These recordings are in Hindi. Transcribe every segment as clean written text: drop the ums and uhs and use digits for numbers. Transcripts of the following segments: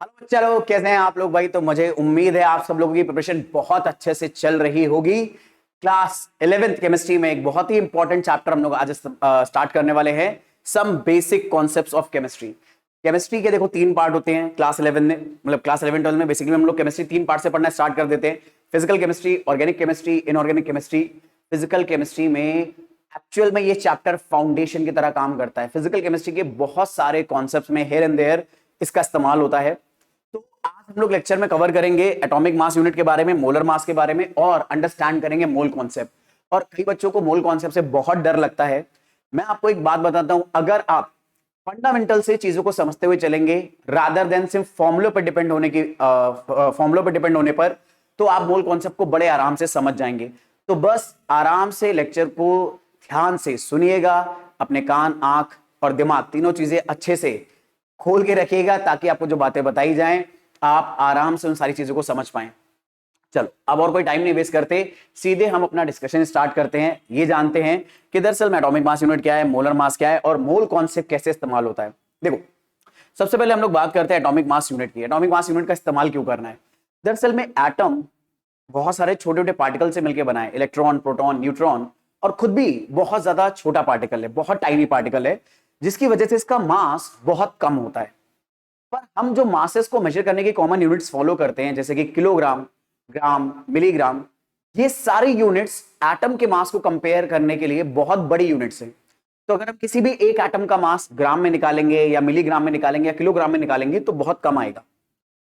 हेलो चलो, कैसे हैं आप लोग भाई? तो मुझे उम्मीद है आप सब लोगों की प्रिपरेशन बहुत अच्छे से चल रही होगी। क्लास 11th केमिस्ट्री में एक बहुत ही इंपॉर्टेंट चैप्टर हम लोग आज स्टार्ट करने वाले हैं। Some basic concepts of chemistry. Chemistry के देखो तीन पार्ट होते हैं क्लास 11 में, मतलब क्लास 11 12 में बेसिकली हम लोग केमिस्ट्री तीन पार्ट से पढ़ना स्टार्ट कर देते हैं। Physical chemistry, organic chemistry, inorganic chemistry. Physical chemistry में एक्चुअल में ये चैप्टर फाउंडेशन की तरह काम करता है। फिजिकल केमिस्ट्री के बहुत सारे कॉन्सेप्ट्स में हेयर एंड देयर इसका इस्तेमाल होता है। तो आज हम लोग लेक्चर में कवर करेंगे एटॉमिक मास यूनिट के बारे में, मोलर मास के बारे में, और अंडरस्टैंड करेंगे मोल कॉन्सेप्ट। और कई बच्चों को मोल कॉन्सेप्ट से बहुत डर लगता है। मैं आपको एक बात बताता हूं, अगर आप फंडामेंटल से चीजों को समझते हुए चलेंगे रादर देन सिर्फ फॉर्मुलों पर डिपेंड होने की फॉर्मुलों पर डिपेंड होने पर, तो आप मोल कॉन्सेप्ट को बड़े आराम से समझ जाएंगे। तो बस आराम से लेक्चर को ध्यान से सुनिएगा, अपने कान, आंख और दिमाग तीनों चीजें अच्छे से खोल के रखिएगा ताकि आपको जो बातें बताई जाएं आप आराम से उन सारी चीजों को समझ पाएं। चलो अब और कोई टाइम नहीं वेस्ट करते, सीधे हम अपना डिस्कशन स्टार्ट करते हैं। ये जानते हैं कि दरअसल में एटॉमिक मास यूनिट क्या है, मोलर मास क्या है और मोल कॉन्सेप्ट कैसे इस्तेमाल होता है। देखो, सबसे पहले हम लोग बात करते हैं एटॉमिक मास यूनिट की। एटॉमिक मास यूनिट का इस्तेमाल क्यों करना है? दरअसल में एटम बहुत सारे छोटे छोटे पार्टिकल से मिलकर बना है, इलेक्ट्रॉन, प्रोटॉन, न्यूट्रॉन, और खुद भी बहुत ज्यादा छोटा पार्टिकल है, बहुत टाइनी पार्टिकल है, जिसकी वजह से इसका मास बहुत कम होता है। पर हम जो मासेस को मेजर करने की कॉमन यूनिट्स फॉलो करते हैं, जैसे कि किलोग्राम, ग्राम, मिलीग्राम, ये सारी यूनिट्स एटम के मास को कंपेयर करने के लिए बहुत बड़ी यूनिट्स हैं। तो अगर हम किसी भी एक एटम का मास ग्राम में निकालेंगे या मिलीग्राम में निकालेंगे या किलोग्राम में निकालेंगे तो बहुत कम आएगा।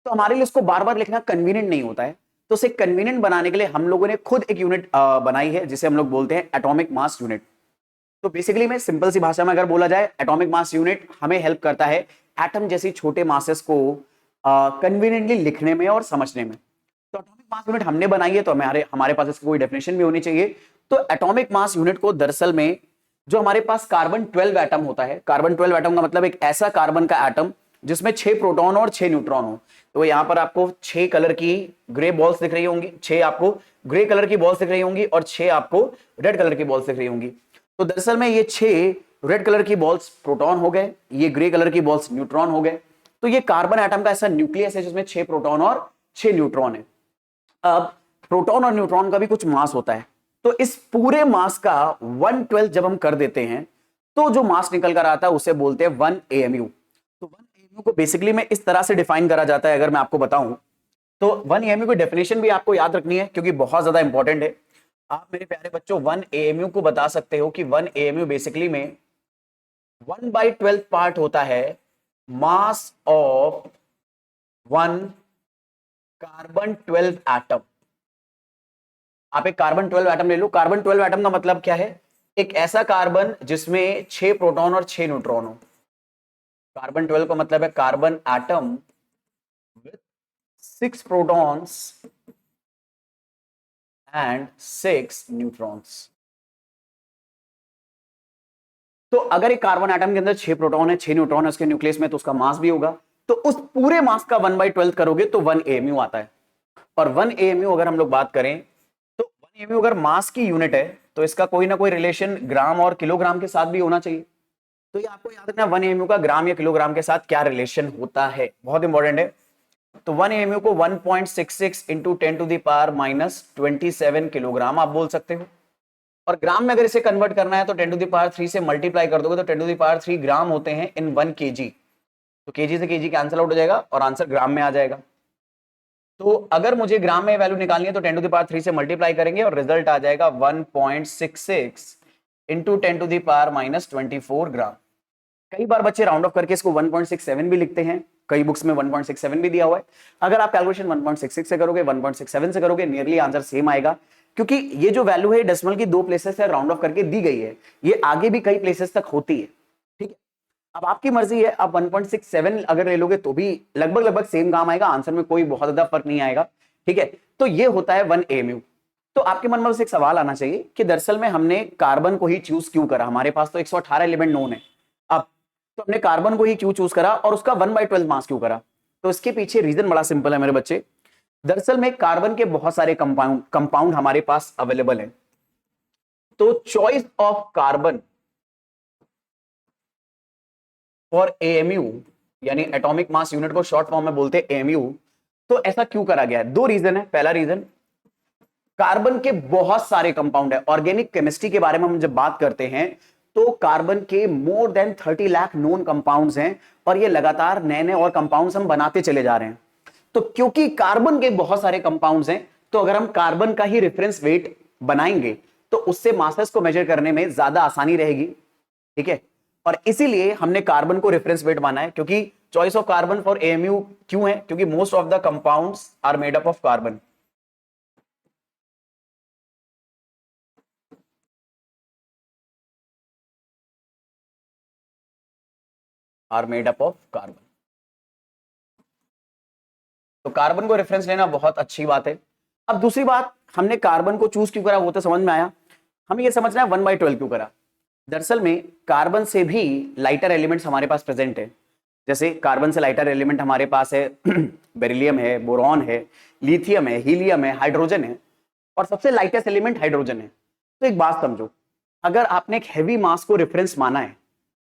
तो हमारे लिए उसको बार बार लिखना कन्वीनियंट नहीं होता है। तो उसे कन्वीनियंट बनाने के लिए हम लोगों ने खुद एक यूनिट बनाई है जिसे हम लोग बोलते हैं एटॉमिक मास यूनिट। तो बेसिकली में सिंपल सी भाषा में अगर बोला जाए, एटॉमिक मास यूनिट हमें हेल्प करता है एटम जैसी छोटे मासेस को कन्वीनियंटली लिखने में और समझने में। तो एटॉमिक मास यूनिट हमने बनाई है तो हमारे हमारे पास इसकी कोई डेफिनेशन भी होनी चाहिए। तो एटॉमिक मास यूनिट को दरअसल में जो हमारे पास कार्बन 12 एटम होता है, कार्बन 12 एटम का मतलब एक ऐसा कार्बन का एटम जिसमें 6 प्रोटॉन और 6 न्यूट्रॉन हो। तो यहां पर आपको 6 कलर की ग्रे बॉल्स दिख रही होंगी, 6 आपको ग्रे कलर की बॉल्स दिख रही होंगी और 6 आपको रेड कलर की बॉल्स दिख रही होंगी। तो दरअसल में ये 6 रेड कलर की बॉल्स प्रोटॉन हो गए, ये ग्रे कलर की बॉल्स न्यूट्रॉन हो गए। तो ये कार्बन एटम का ऐसा न्यूक्लियस है जिसमें 6 प्रोटॉन और 6 न्यूट्रॉन है। अब प्रोटॉन और न्यूट्रॉन का भी कुछ मास होता है। तो इस पूरे मास का 1/12 जब हम कर देते हैं तो जो मास निकल कर आता है उसे बोलते हैं 1 AMU। तो 1 AMU को बेसिकली में इस तरह से डिफाइन करा जाता है, अगर मैं आपको बताऊं तो 1 AMU की डेफिनेशन भी आपको याद रखनी है क्योंकि बहुत ज्यादा इंपॉर्टेंट है। आप मेरे प्यारे बच्चों 1 AMU को बता सकते हो कि 1 AMU बेसिकली में 1/12 पार्ट होता है मास ऑफ 1 कार्बन 12 एटम। आप एक कार्बन 12 एटम ले लो। कार्बन 12 एटम का मतलब क्या है? एक ऐसा कार्बन जिसमें 6 प्रोटॉन और 6 न्यूट्रॉन हो। कार्बन 12 का मतलब है carbon atom with 6 protons and 6 neutrons. तो अगर एक कार्बन एटम के अंदर 6 प्रोटॉन है, 6 न्यूट्रॉन है उसके न्यूक्लियस में, तो उसका मास भी होगा। तो उस पूरे मास का 1/12 करोगे तो 1 AMU आता है। और 1 AMU अगर हम लोग बात करें तो 1 AMU अगर मास की यूनिट है तो इसका कोई ना कोई रिलेशन ग्राम और किलोग्राम के साथ भी होना चाहिए। तो ये आपको याद रखना 1 AMU का ग्राम या किलोग्राम के साथ क्या रिलेशन होता है, बहुत इंपॉर्टेंट है। तो 1 AMU को 1.66 इंटू 10⁻27 किलोग्राम आप बोल सकते हो। और ग्राम में अगर इसे कन्वर्ट करना है तो 10⁻3 से मल्टीप्लाई कर दोगे तो 10⁻3 ग्राम होते हैं इन 1 kg। तो केजी से केजी कैंसिल आउट हो जाएगा और आंसर ग्राम में आ जाएगा। तो अगर मुझे ग्राम में वैल्यू निकालनी है तो 10⁻3 से मल्टीप्लाई करेंगे और रिजल्ट आ जाएगा 1.66 इंटू 10⁻24 ग्राम। कई बार बच्चे राउंड ऑफ करके इसको 1.67 भी लिखते हैं, कई बुक्स में 1.67 भी दिया हुआ है। अगर आप कैलकुलेशन 1.66 से करोगे, 1.67 से करोगे, नियरली आंसर सेम आएगा क्योंकि ये जो वैल्यू है डेसिमल की 2 प्लेसेस से राउंड ऑफ करके दी गई है, ये आगे भी कई प्लेसेस तक होती है। ठीक है, अब आपकी मर्जी है, आप 1.67 अगर ले लोगे तो भी लगभग लगभग सेम काम आएगा, आंसर में कोई बहुत ज्यादा फर्क नहीं आएगा। ठीक है, तो ये होता है 1 AMU। तो आपके मन में बस एक सवाल आना चाहिए कि दरअसल में हमने कार्बन को ही चूज क्यों करा? हमारे पास तो 118 एलिमेंट नोन है। अब तो हमने कार्बन को ही क्यों चूज करा और उसका 1/12 मास क्यों करा? तो इसके पीछे रीजन बड़ा सिंपल है मेरे बच्चे। दरअसल में कार्बन के बहुत सारे कंपाउंड हमारे पास अवेलेबल है। तो choice of carbon for AMU यानी एटॉमिक मास यूनिट को शॉर्ट फॉर्म में बोलते हैं एएमयू। तो ऐसा क्यों करा गया है? दो रीजन है। पहला रीजन, कार्बन के बहुत सारे कंपाउंड है। ऑर्गेनिक केमिस्ट्री के बारे में हम जब बात करते हैं तो कार्बन के more than 30 lakh known compounds हैं और ये लगातार नए नए और कंपाउंड्स हम बनाते चले जा रहे हैं। तो क्योंकि कार्बन के बहुत सारे कंपाउंड्स हैं तो अगर हम कार्बन का ही रेफरेंस वेट बनाएंगे तो उससे मासेस को मेजर करने में ज्यादा आसानी रहेगी। ठीक है, और इसीलिए हमने कार्बन को रेफरेंस वेट माना है। क्योंकि choice of carbon for AMU क्यों है? क्योंकि most of the compounds are made up of carbon. Are made up of carbon. तो कार्बन को रेफरेंस लेना बहुत अच्छी बात है। अब दूसरी बात, हमने कार्बन को चूज क्यों करा वो तो समझ में आया। हमें ये समझना है 1/12 क्यों करा। दरअसल में कार्बन से भी लाइटर एलिमेंट्स हमारे पास प्रेजेंट है। जैसे कार्बन से लाइटर एलिमेंट हमारे पास है बेरिलियम है, बोरॉन है, लिथियम है, हीलियम है, हाइड्रोजन है, और सबसे लाइटेस्ट एलिमेंट हाइड्रोजन है। तो एक बात समझो, अगर आपने एक हैवी मास को रेफरेंस माना है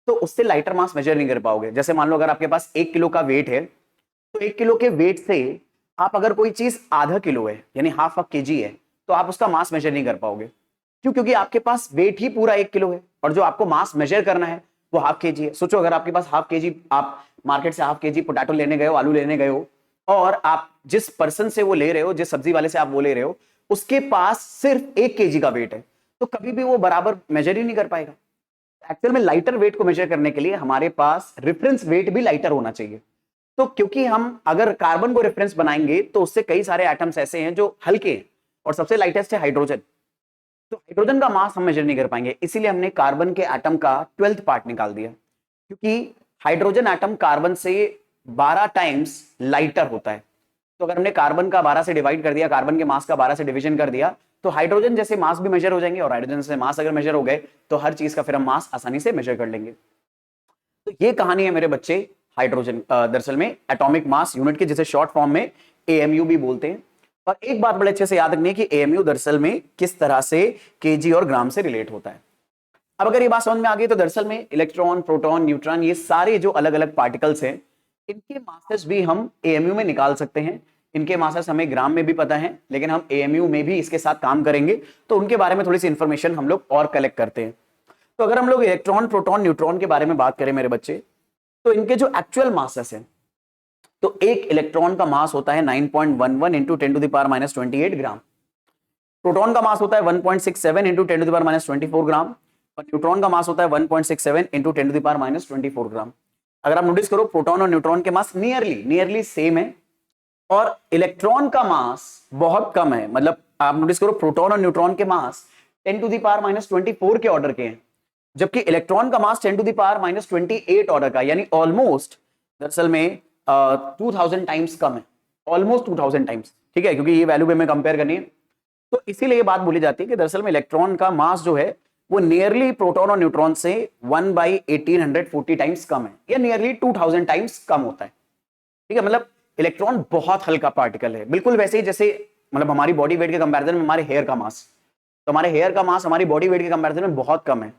तो उससे लाइटर मास मेजर नहीं कर पाओगे। जैसे मान लो अगर आपके पास 1 किलो का वेट है तो 1 किलो के वेट से आप अगर कोई चीज आधा किलो है यानी हाफ ऑफ केजी है तो आप उसका मास मेजर नहीं कर पाओगे। क्यों? क्योंकि आपके पास वेट ही पूरा 1 किलो है और जो आपको मास मेजर करना है वो हाफ केजी है। सोचो अगर आपके पास हाफ केजी, आप मार्केट से हाफ केजी पोटैटो लेने गए हो, आलू लेने गए हो, और आप जिस पर्सन से वो ले रहे हो, जिस सब्जी वाले से आप वो ले रहे हो, उसके पास सिर्फ 1 केजी का वेट है, तो कभी भी वो बराबर मेजर ही नहीं कर पाएगा। एक्चुअल में लाइटर वेट को मेजर करने के लिए हमारे पास रेफरेंस वेट भी लाइटर होना चाहिए। तो क्योंकि हम अगर कार्बन को रेफरेंस बनाएंगे तो उससे कई सारे एटम्स ऐसे हैं जो हल्के हैं और सबसे लाइटेस्ट है हाइड्रोजन। तो हाइड्रोजन का मास हम मेजर नहीं कर पाएंगे, इसीलिए हमने कार्बन के एटम का 12th पार्ट निकाल दिया। क्योंकि हाइड्रोजन एटम कार्बन से 12 टाइम्स लाइटर होता है। तो अगर हमने कार्बन का 12 से डिवाइड कर दिया, कार्बन के मास का 12 से डिवीजन कर दिया, तो हाइड्रोजन जैसे मास भी मेजर हो जाएंगे, और हाइड्रोजन से मास अगर मेजर हो गए तो हर चीज का फिर हम मास आसानी से मेजर कर लेंगे। तो ये कहानी है मेरे बच्चे हाइड्रोजन, दरअसल में एटॉमिक मास यूनिट की, जिसे शॉर्ट फॉर्म में एएमयू भी बोलते हैं। और एक बात बड़े अच्छे से याद रखनी है कि एएमयू दरअसल में किस तरह से केजी और ग्राम से रिलेट होता है। अब अगर ये बात समझ में आ गई तो दरअसल में इलेक्ट्रॉन, प्रोटॉन, न्यूट्रॉन, ये सारे जो अलग अलग पार्टिकल्स हैं, इनके मासेस भी हम एएमयू में निकाल सकते हैं। इनके मासेस हमें ग्राम में भी पता है, लेकिन हम एएमयू में भी इसके साथ काम करेंगे तो उनके बारे में थोड़ी सी इंफॉर्मेशन हम लोग और कलेक्ट करते हैं। तो अगर हम लोग इलेक्ट्रॉन, प्रोटॉन, न्यूट्रॉन के बारे में बात करें मेरे बच्चे, तो इनके जो एक्चुअल मासेस हैं, तो एक इलेक्ट्रॉन का मास होता है 9.11 इंटू 10⁻⁻28 ग्राम। प्रोटॉन का मास होता है 1.67 इंटू 10⁻⁻24 ग्राम, और न्यूट्रॉन का मास होता है 1.67 इंटू 10⁻⁻24 ग्राम। अगर आप नोटिस करो, प्रोटॉन और न्यूट्रॉन के मास नियरली सेम है, और इलेक्ट्रॉन का मास बहुत कम है। मतलब आप नोटिस करो, प्रोटॉन और न्यूट्रॉन के मास 10⁻⁻24 के ऑर्डर के हैं, जबकि इलेक्ट्रॉन का मास 10⁻⁻28 ऑर्डर का, यानी ऑलमोस्ट दरअसल में 2000 टाइम्स कम है, ऑलमोस्ट 2000 टाइम्स। ठीक है, क्योंकि ये वैल्यू भी हमें कंपेयर करनी है, तो इसीलिए ये बात बोली जाती है कि दरअसल में इलेक्ट्रॉन का मास जो है वो नियरली प्रोटॉन और न्यूट्रॉन से 1/1840 टाइम्स कम है, या नियरली 2000 टाइम्स कम होता है। ठीक है, मतलब इलेक्ट्रॉन बहुत हल्का पार्टिकल है, बिल्कुल वैसे ही जैसे मतलब हमारी बॉडी वेट के कंपैरिजन में हमारे हेयर का मास, तो हमारे हेयर का मास हमारी बॉडी वेट के कंपैरिजन में बहुत कम है।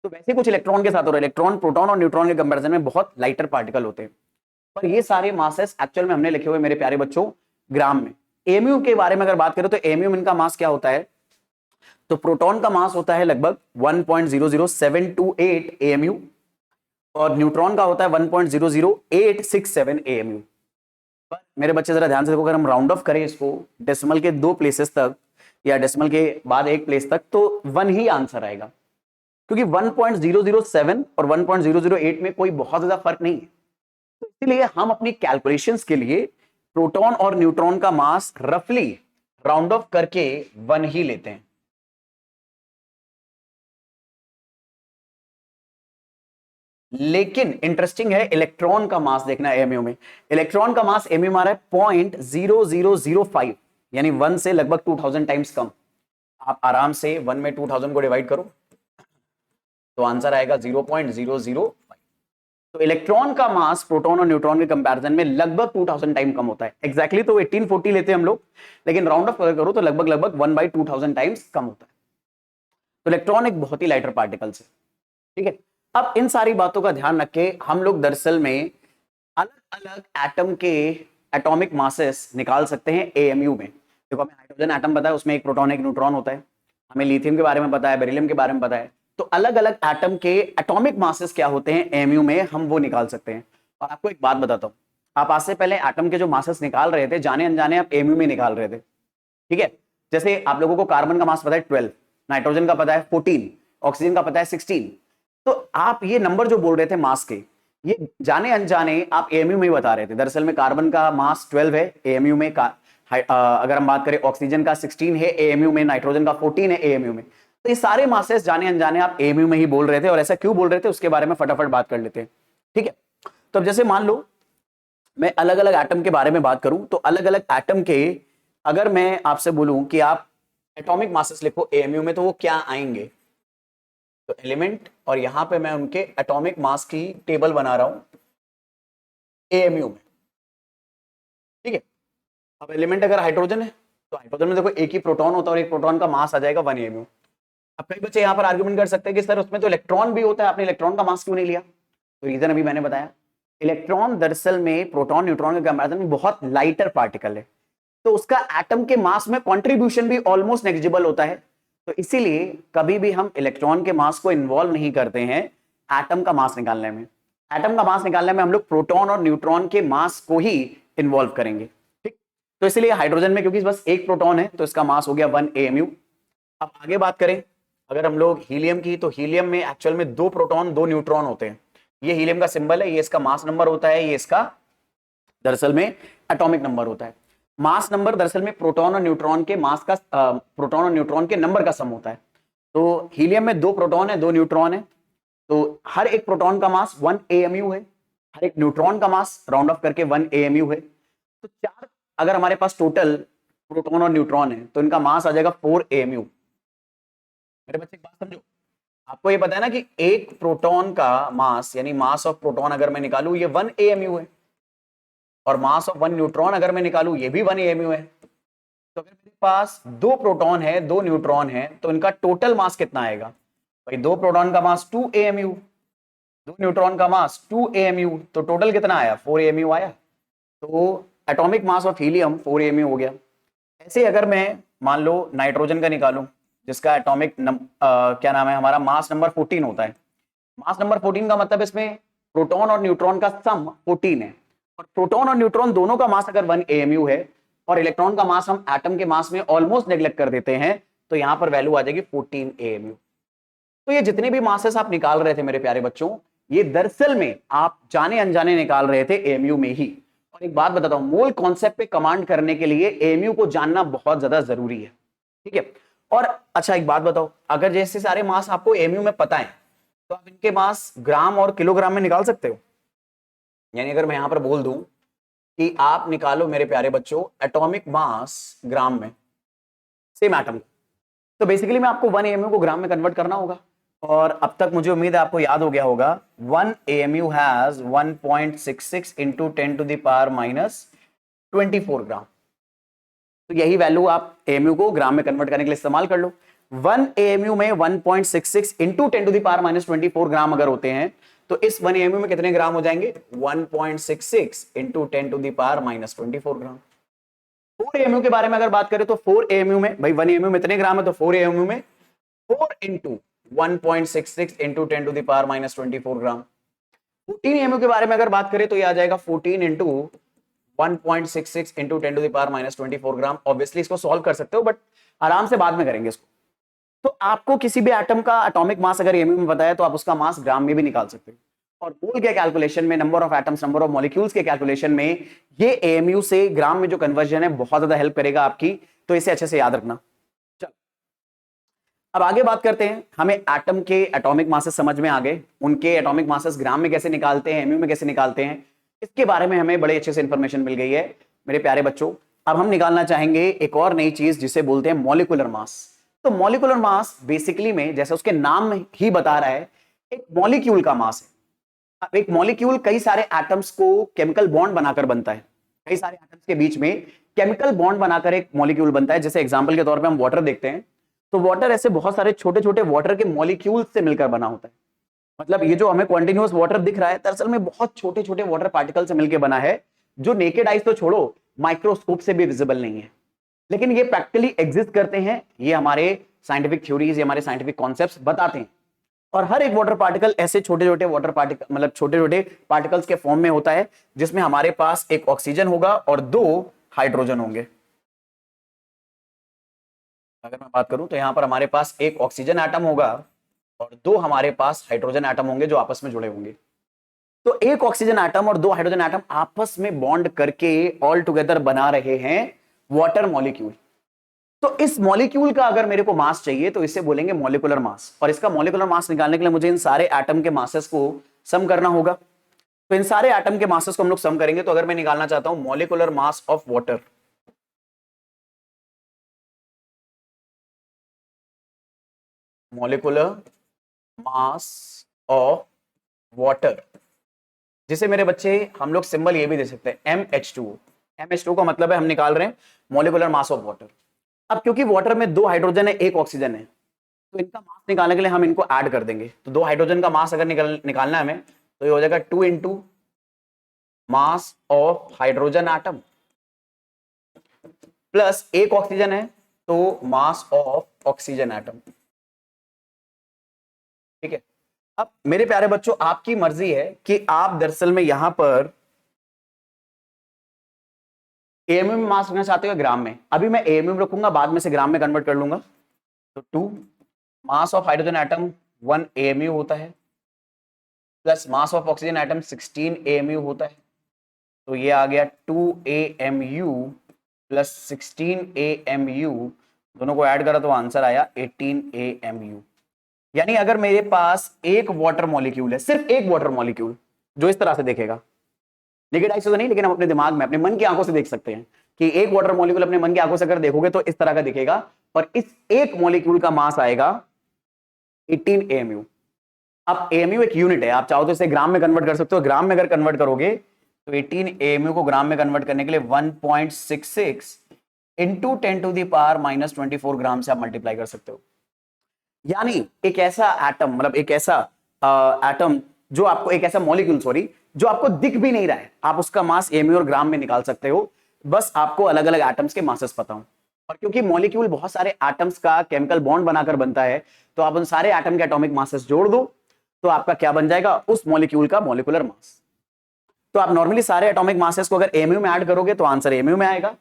तो वैसे कुछ इलेक्ट्रॉन के साथ हो रहा है, इलेक्ट्रॉन, प्रोटॉन और न्यूट्रॉन के कंपैरिजन में बहुत लाइटर पार्टिकल होते हैं। पर ये सारे मासेस एक्चुअल में हमने लिखे हुए मेरे प्यारे बच्चों ग्राम में। एमयू के बारे में अगर बात करें तो एमयू में इनका मास क्या होता है, तो प्रोटॉन का मास होता है लगभग 1.00728 एएमयू, और न्यूट्रॉन का होता है 1.00867 एएमयू। पर मेरे बच्चे जरा ध्यान से देखो, अगर हम राउंड ऑफ करें इसको डेसिमल के 2 प्लेसेस तक या डेसिमल के बाद 1 प्लेस तक, तो 1 ही आंसर आएगा, क्योंकि 1.007 और 1.008 में कोई बहुत ज्यादा फर्क नहीं है। तो इसलिए हम अपनी कैलकुलेशंस के लिए प्रोटॉन और न्यूट्रॉन का मास रफली राउंड ऑफ करके 1 ही लेते हैं। लेकिन इंटरेस्टिंग है इलेक्ट्रॉन का मास देखना है एमयू में। इलेक्ट्रॉन का मास एमयू में आ रहा है 0.0005, यानी 1 से लगभग 2000 टाइम्स कम। आप आराम से 1 में 2000 को डिवाइड करो तो आंसर आएगा 0.005। तो इलेक्ट्रॉन का मास प्रोटॉन और न्यूट्रॉन के कंपैरिजन में लगभग 2000 टाइम कम होता है। एग्जैक्टली तो 1840 लेते हैं हम लोग, लेकिन राउंड ऑफ करो तो लगभग 1/2000 टाइम्स कम होता है। तो इलेक्ट्रॉन एक बहुत ही लाइटर पार्टिकल्स है। ठीक है, अब इन सारी बातों का ध्यान रख के हम लोग दरअसल में अलग अलग एटम के एटॉमिक मासेस निकाल सकते हैं एएमयू में। देखो हमें हाइड्रोजन एटम पता है, उसमें एक प्रोटॉन एक न्यूट्रॉन होता है। हमें लिथियम के बारे में पता है, बेरिलियम के बारे में पता है। तो अलग अलग एटम के एटॉमिक मासेस क्या होते हैं एएमयू में, हम वो निकाल सकते हैं। और आपको एक बात बताता हूं, आप आज से पहले एटम के जो मासेस निकाल रहे थे, जाने अनजाने आप एएमयू में निकाल रहे थे, ठीक है। जैसे आप लोगों को कार्बन का मास पता है 12, नाइट्रोजन का पता है 14, ऑक्सीजन का पता है 16। तो आप ये नंबर जो बोल रहे थे मास के, ये जाने अनजाने आप एएमयू में ही बता रहे थे। दरअसल में कार्बन का मास 12 है एएमयू में, अगर हम बात करें ऑक्सीजन का 16 है एएमयू में, नाइट्रोजन का 14 है एएमयू में। तो ये सारे मासेस जाने अनजाने आप एएमयू में ही बोल रहे थे, और ऐसा क्यों बोल रहे थे उसके बारे में फटाफट बात कर लेते हैं, ठीक है। तो अब जैसे मान लो मैं अलग अलग एटम के बारे में बात करूं, तो अलग अलग एटम के अगर मैं आपसे बोलूं कि आप एटॉमिक मासेस लिखो एएमयू में, तो वो क्या आएंगे। तो एलिमेंट, और यहां पे मैं उनके एटॉमिक मास की टेबल बना रहा हूं एएमयू में, ठीक है। अब एलिमेंट अगर हाइड्रोजन है, तो हाइड्रोजन में देखो एक ही प्रोटॉन होता है और एक प्रोटॉन का मास आ जाएगा 1 एएमयू। अब कई बच्चे यहां पर आर्गुमेंट कर सकते हैं कि सर उसमें तो इलेक्ट्रॉन भी होता है, आपने इलेक्ट्रॉन का मास क्यों नहीं लिया। तो रीजन अभी मैंने बताया, इलेक्ट्रॉन दरअसल में प्रोटॉन न्यूट्रॉन के कंपैरिजन में बहुत लाइटर पार्टिकल है, तो उसका एटम के मास में कंट्रीब्यूशन भी ऑलमोस्ट नेग्लिजिबल होता है। तो इसीलिए कभी भी हम इलेक्ट्रॉन के मास को इन्वॉल्व नहीं करते हैं एटम का मास निकालने में। एटम का मास निकालने में हम लोग प्रोटॉन और न्यूट्रॉन के मास को ही इन्वॉल्व करेंगे, ठीक। तो इसलिए हाइड्रोजन में क्योंकि बस एक प्रोटॉन है, तो इसका मास हो गया 1 एएमयू। अब आगे बात करें अगर हम लोग हीलियम की, तो हीलियम में एक्चुअल में 2 प्रोटॉन 2 न्यूट्रॉन होते हैं। ये हीलियम का सिंबल है, ये इसका मास नंबर होता है, ये इसका दरअसल में एटॉमिक नंबर होता है। मास नंबर दरअसल में प्रोटॉन और न्यूट्रॉन के मास का, प्रोटॉन और न्यूट्रॉन के नंबर का सम होता है। तो हीलियम में 2 प्रोटॉन है 2 न्यूट्रॉन है, तो हर एक प्रोटॉन का मास 1 एएमयू है, हर एक न्यूट्रॉन का मास राउंड ऑफ करके 1 एएमयू है। तो 4 अगर हमारे पास टोटल प्रोटॉन और न्यूट्रॉन है, तो इनका मास आ जाएगा 4 एएमयू। मेरे बच्चे एक बात समझो, आपको ये पता है ना कि एक प्रोटॉन का मास यानी मास ऑफ प्रोटॉन अगर मैं निकालूं ये 1 एएमयू है, और मास ऑफ 1 न्यूट्रॉन अगर मैं निकालूं ये भी 1 एएमयू है। तो अगर मेरे पास 2 प्रोटॉन है 2 न्यूट्रॉन है, तो इनका टोटल मास कितना आएगा भाई। 2 प्रोटॉन का मास 2 एएमयू, 2 न्यूट्रॉन का मास 2 एएमयू, तो टोटल कितना आया 4 एएमयू आया। तो atomic mass of helium 4 AMU हो गया। ऐसे अगर मैं मान लो नाइट्रोजन का निकालूं, जिसका एटॉमिक क्या नाम है हमारा, मास नंबर 14 होता है। मास नंबर 14 का मतलब इसमें प्रोटॉन और न्यूट्रॉन का सम 14 है, और प्रोटॉन और न्यूट्रॉन दोनों का मास अगर 1 एएमयू है, और इलेक्ट्रॉन का मास हम एटम के मास में ऑलमोस्ट नेग्लेक्ट कर देते हैं, तो यहां पर वैल्यू आ जाएगी 14 एएमयू। तो ये जितने भी मासेस आप निकाल रहे थे मेरे प्यारे बच्चों, ये दरअसल में आप जाने अनजाने निकाल रहे थे एएमयू में ही। और एक बात बताता हूं, मोल कॉन्सेप्ट पे कमांड करने के लिए एएमयू को जानना बहुत ज्यादा जरूरी है, ठीक है। और अच्छा एक बात बताओ, अगर जैसे सारे मास आपको एएमयू में पता है, तो आप इनके मास ग्राम और किलोग्राम में निकाल सकते हो। यानी अगर मैं यहां पर बोल दूं कि आप निकालो मेरे प्यारे बच्चों एटॉमिक मास ग्राम में, सेम एटम, तो बेसिकली मैं आपको 1 एएमयू को ग्राम में कन्वर्ट करना होगा। और अब तक मुझे उम्मीद है आपको याद हो गया होगा 1 AMU has 1.66 into 10 to the power minus 24 gram. तो यही वैल्यू आप एएमयू को ग्राम में कन्वर्ट करने के लिए इस्तेमाल कर लो। 1 एएमयू में 1.66 into 10 to the power minus 24 gram अगर होते हैं, तो इस 1 एएमयू में कितने ग्राम हो जाएंगे 1.66 into 10 to the power minus 24 gram. 4 AMU के बारे में अगर बात करें, तो 4 एएमयू में भाई 1 एएमयू में इतने ग्राम है, तो 4 एएमयू में 4 into 1.66 into 10 to the power minus 24 gram. 14 AMU के बारे में अगर बात करें, तो ये आ जाएगा 14 into 1.66 into 10 to the power minus 24 gram. Obviously इसको सॉल्व कर सकते हो, बट आराम से बाद में करेंगे इसको। तो आपको किसी भी एटम का एटॉमिक मास अगर एएमयू में बताया, तो आप उसका मास ग्राम में भी निकाल सकते हो। और मोल के कैलकुलेशन में, number of atoms, number of molecules के कैलकुलेशन में, ये एएमयू से ग्राम में जो कन्वर्जन है बहुत ज्यादा हेल्प करेगा आपकी। तो इसे अच्छे से याद रखना। चलो अब आगे बात करते हैं, हमें एटम के एटॉमिक मासेस समझ में आ गए, उनके एटॉमिक मासेस ग्राम में कैसे निकालते हैं, एएमयू में कैसे निकालते हैं, इसके बारे में हमें बड़े अच्छे से इंफॉर्मेशन मिल गई है मेरे प्यारे बच्चों। अब हम निकालना चाहेंगे एक और नई चीज जिसे बोलते हैं मॉलिक्यूलर मास। तो मॉलिक्यूलर मास बेसिकली में, जैसे उसके नाम में ही बता रहा है, एक मॉलिक्यूल का मास है। अब एक मॉलिक्यूल कई सारे एटम्स को केमिकल बॉन्ड बनाकर बनता है, कई सारे एटम्स के बीच में केमिकल बॉन्ड बनाकर एक मॉलिक्यूल बनता है। जैसे एग्जांपल के तौर पे हम वाटर देखते हैं, तो वाटर ऐसे बहुत सारे छोटे छोटे वाटर के मॉलिक्यूल से मिलकर बना होता है। मतलब ये जो हमें कॉन्टिन्यूअस वाटर दिख रहा है दरअसल में बहुत छोटे छोटे वाटर पार्टिकल से मिलकर बना है, जो नेकेड आइज तो छोड़ो माइक्रोस्कोप से भी विजिबल नहीं है, लेकिन ये प्रैक्टिकली एग्जिस्ट करते हैं। ये हमारे साइंटिफिक थ्योरीज, ये हमारे साइंटिफिक कॉन्सेप्ट्स बताते हैं। और हर एक वाटर पार्टिकल ऐसे छोटे छोटे वाटर पार्टिकल मतलब छोटे छोटे पार्टिकल्स के फॉर्म में होता है, जिसमें हमारे पास एक ऑक्सीजन होगा और दो हाइड्रोजन होंगे। अगर मैं बात करूं तो यहां पर हमारे पास एक ऑक्सीजन एटम होगा और दो हमारे पास हाइड्रोजन एटम होंगे जो आपस में जुड़े होंगे। तो एक ऑक्सीजन एटम और दो हाइड्रोजन एटम आपस में बॉन्ड करके ऑल टुगेदर बना रहे हैं वाटर मॉलिक्यूल। तो इस मॉलिक्यूल का अगर मेरे को मास चाहिए तो इसे बोलेंगे मॉलिक्यूलर मास, और इसका मॉलिक्यूलर मास निकालने के लिए मुझे इन सारे एटम के मासेस को सम करना होगा। तो इन सारे एटम के मासेस को हम लोग सम करेंगे। तो अगर मैं निकालना चाहता हूं molecular mass of water, molecular mass of water, जिसे मेरे बच्चे हम लोग सिंबल ये भी दे सकते हैं MH2O। MH2O का मतलब है हम निकाल रहे हैं मॉलिक्यूलर मास ऑफ वाटर। अब क्योंकि वाटर में दो हाइड्रोजन है एक ऑक्सीजन है, तो इनका मास निकालने के लिए हम इनको ऐड कर देंगे। तो दो हाइड्रोजन का मास अगर निकालना है हमें, तो ये हो जाएगा 2 into mass of hydrogen atom plus एक ऑक्सीजन है तो मास ऑफ ऑक्सीजन एटम। ठीक है। अब मेरे प्यारे बच्चों आपकी मर्जी है कि आप दरअसल में यहां पर एएमयू में मास रखना चाहते हो ग्राम में। अभी मैं एएमयू में रखूंगा, बाद में से ग्राम में कन्वर्ट कर लूंगा। तो 2 mass of hydrogen atom 1 AMU होता है plus mass of oxygen atom 16 AMU होता है। तो ये आ गया 2 एएमयू प्लस 16 एएमयू, दोनों को ऐड करा तो आंसर आया 18 एएमयू। यानी अगर मेरे पास एक वाटर मॉलिक्यूल है, सिर्फ एक वाटर मॉलिक्यूल, जो इस तरह से देखेगा, नेकेड आइज से तो नहीं, लेकिन हम अपने दिमाग में अपने मन की आंखों से देख सकते हैं कि एक वाटर मॉलिक्यूल अपने मन की आंखों से अगर देखोगे तो इस तरह का दिखेगा, और इस एक मॉलिक्यूल का मास आएगा 18 एएमयू। अब एएमयू एक यूनिट है, आप चाहो तो इसे ग्राम में कन्वर्ट कर सकते हो। ग्राम में अगर कन्वर्ट करोगे तो 18 एएमयू को ग्राम में कन्वर्ट करने के लिए 1.66 इंटू 10 टू द पावर -24 ग्राम से आप मल्टीप्लाई कर सकते हो। यानी एक ऐसा एटम, मतलब एक ऐसा एटम जो आपको, एक ऐसा मॉलिक्यूल सॉरी, जो आपको दिख भी नहीं रहा है, आप उसका मास एमयू और ग्राम में निकाल सकते हो, बस आपको अलग अलग एटम्स के मासेस पता हो। और क्योंकि मॉलिक्यूल बहुत सारे एटम्स का केमिकल बॉन्ड बनाकर बनता है, तो आप उन सारे एटम के एटॉमिक मासेस जोड़ दो तो आपका क्या बन जाएगा, उस मॉलिक्यूल का मॉलिक्यूलर मास। तो आप नॉर्मली सारे एटॉमिक मासेस को अगर एमयू में ऐड करोगे तो आंसर एमयू में आएगा,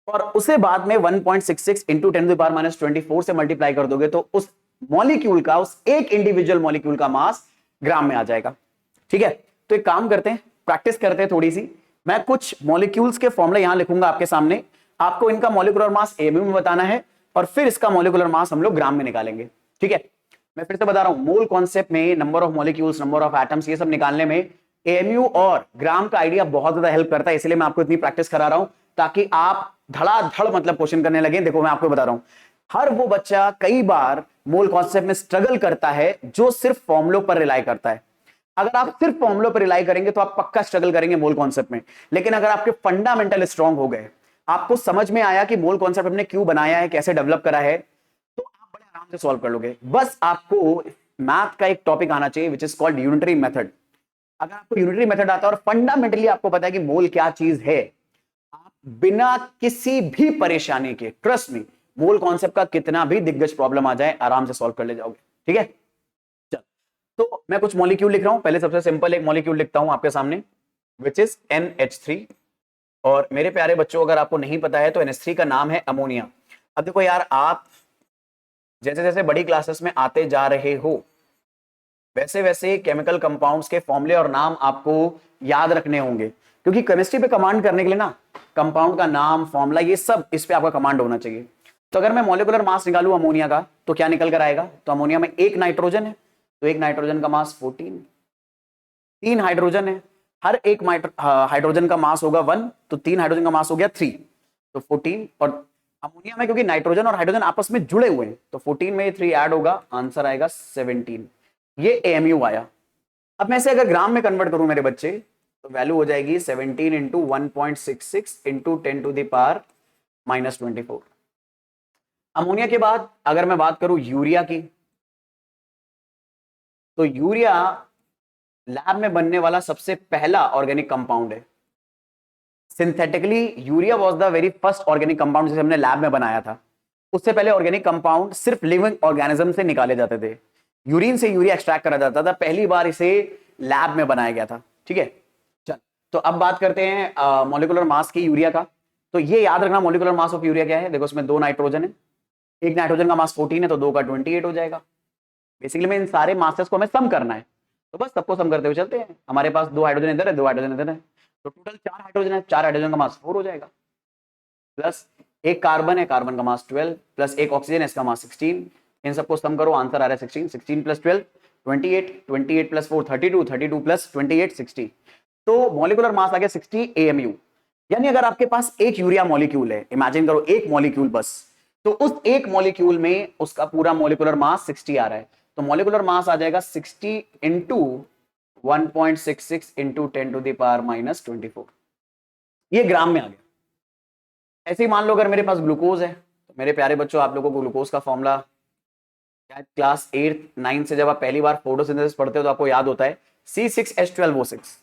और उसे बाद में 1.66 इंटू 10 टू द पावर -24 से मल्टीप्लाई कर दोगे तो उस मॉलिक्यूल का, उस एक इंडिविजुअल मॉलिक्यूल का मास ग्राम में आ जाएगा। ठीक है। तो एक काम करते हैं, प्रैक्टिस करते हैं थोड़ी सी। मैं कुछ मॉलिक्यूल्स के फॉर्मूले यहां लिखूंगा आपके सामने, आपको इनका मॉलिक्यूलर मास एमयू में बताना है और फिर इसका मॉलिक्यूलर मास हम लोग ग्राम में निकालेंगे। ठीक है। मैं फिर से बता रहा हूं, मोल कॉन्सेप्ट में number of molecules, number of atoms, ये सब निकालने में एमयू और ग्राम का आइडिया बहुत ज्यादा हेल्प करता है, इसलिए मैं आपको इतनी प्रैक्टिस करा रहा हूं ताकि आप धड़ाधड़ मतलब क्वेश्चन करने लगे। देखो मैं आपको बता रहा हूं, हर वो बच्चा कई बार मोल कॉन्सेप्ट में स्ट्रगल करता है जो सिर्फ फॉर्मुलों पर रिलाई करता है। अगर आप सिर्फ फॉर्मुलों पर रिलाई करेंगे तो आप पक्का स्ट्रगल करेंगे मोल कॉन्सेप्ट में, लेकिन अगर आपके फंडामेंटल स्ट्रांग हो गए, आपको समझ में आया कि मोल कॉन्सेप्ट हमने क्यों बनाया है, कैसे डेवलप करा है, तो आप बड़े आराम से सॉल्व कर लोगे। बस आपको मैथ का एक टॉपिक आना चाहिए which is called unitary method. अगर आपको यूनिटरी मेथड आता है और फंडामेंटली आपको पता है कि मोल क्या चीज है, आप बिना किसी भी परेशानी के, ट्रस्ट मी, मोल कॉन्सेप्ट का कितना भी दिग्गज प्रॉब्लम आ जाए आराम से सॉल्व कर ले जाओगे। ठीक है। चल, तो मैं कुछ मॉलिक्यूल लिख रहा हूं। पहले सबसे सिंपल एक मॉलिक्यूल लिखता हूं आपके सामने विच इज NH3। और मेरे प्यारे बच्चों अगर आपको नहीं पता है तो NH3 का नाम है अमोनिया। अब देखो यार, आप जैसे जैसे बड़ी क्लासेस में आते जा रहे हो वैसे वैसे केमिकल कंपाउंड्स के फॉर्मूले और नाम आपको याद रखने होंगे, क्योंकि केमिस्ट्री पे कमांड करने के लिए ना कंपाउंड का नाम, फॉर्मूला, ये सब इस पे आपका कमांड होना चाहिए। तो अगर मैं मॉलिक्यूलर मास निकालूं अमोनिया का तो क्या निकल कर आएगा, तो अमोनिया में एक नाइट्रोजन है तो एक नाइट्रोजन का मास 14, 3 हाइड्रोजन है, हर एक हाइड्रोजन का मास होगा 1, तो 3 हाइड्रोजन का मास हो गया 3, तो 14। और अमोनिया में क्योंकि नाइट्रोजन और हाइड्रोजन आपस में जुड़े हुए हैं तो 14 में 3 ऐड होगा, आंसर आएगा 17। ये एएमयू आया। अब मैं इसे अगर ग्राम में कन्वर्ट करूं मेरे बच्चे तो वैल्यू हो जाएगी 17 into 1.66 into 10 to the power -24। Ammonia के बाद अगर मैं बात करूं यूरिया की, तो यूरिया लैब में बनने वाला सबसे पहला ऑर्गेनिक कंपाउंड है। Synthetically urea was the very first organic compound जिसे हमने लैब में बनाया था। उससे पहले ऑर्गेनिक कंपाउंड सिर्फ लिविंग ऑर्गेनिज्म से निकाले जाते थे। यूरिन से यूरिया एक्सट्रैक्ट करा जाता था, पहली बार इसे लैब में बनाया गया था। ठीक है, चल तो अब बात करते हैं मॉलिक्यूलर मास की यूरिया का। तो ये याद रखना मॉलिक्यूलर मास ऑफ यूरिया क्या है। देखो इसमें 2 नाइट्रोजन है, एक नाइट्रोजन का मास 14 है तो 2 का 28 हो जाएगा। बेसिकली में इन सारे मासेस को हमें सम करना है, तो बस सबको सम करते हुए चलते हैं। हमारे पास 2 हाइड्रोजन इधर है, 2 हाइड्रोजन इधर है, तो टोटल 4 हाइड्रोजन है। 4 हाइड्रोजन का मास 4 हो जाएगा, प्लस एक कार्बन है, कार्बन का मास 12, प्लस एक ऑक्सीजन है, इसका मास 16। इन सबको सम करो, आंसर आ रहा है 16। 16 प्लस 12 28, 28 प्लस 4 32, 32 प्लस 28 60। तो मॉलिक्यूलर मास आ गया 60 AMU। यानी अगर आपके पास एक यूरिया मॉलिक्यूल है, इमेजिन करो एक मॉलिक्यूल बस, तो उस एक मॉलिक्यूल में उसका पूरा मॉलिक्यूलर मास 60 आ रहा है। तो मॉलिक्यूलर मास आ जाएगा 60 into 1.66 into 10 to the power minus 24। ये ग्राम में आ गया। ऐसे ही मान लो अगर मेरे पास ग्लूकोज है, तो मेरे प्यारे बच्चों आप लोगों को ग्लूकोज का फॉर्मूला क्लास 8 9 से जब आप पहली बार फोटोसिंथेसिस पढ़ते हो तो आपको याद होता है C6H12O6।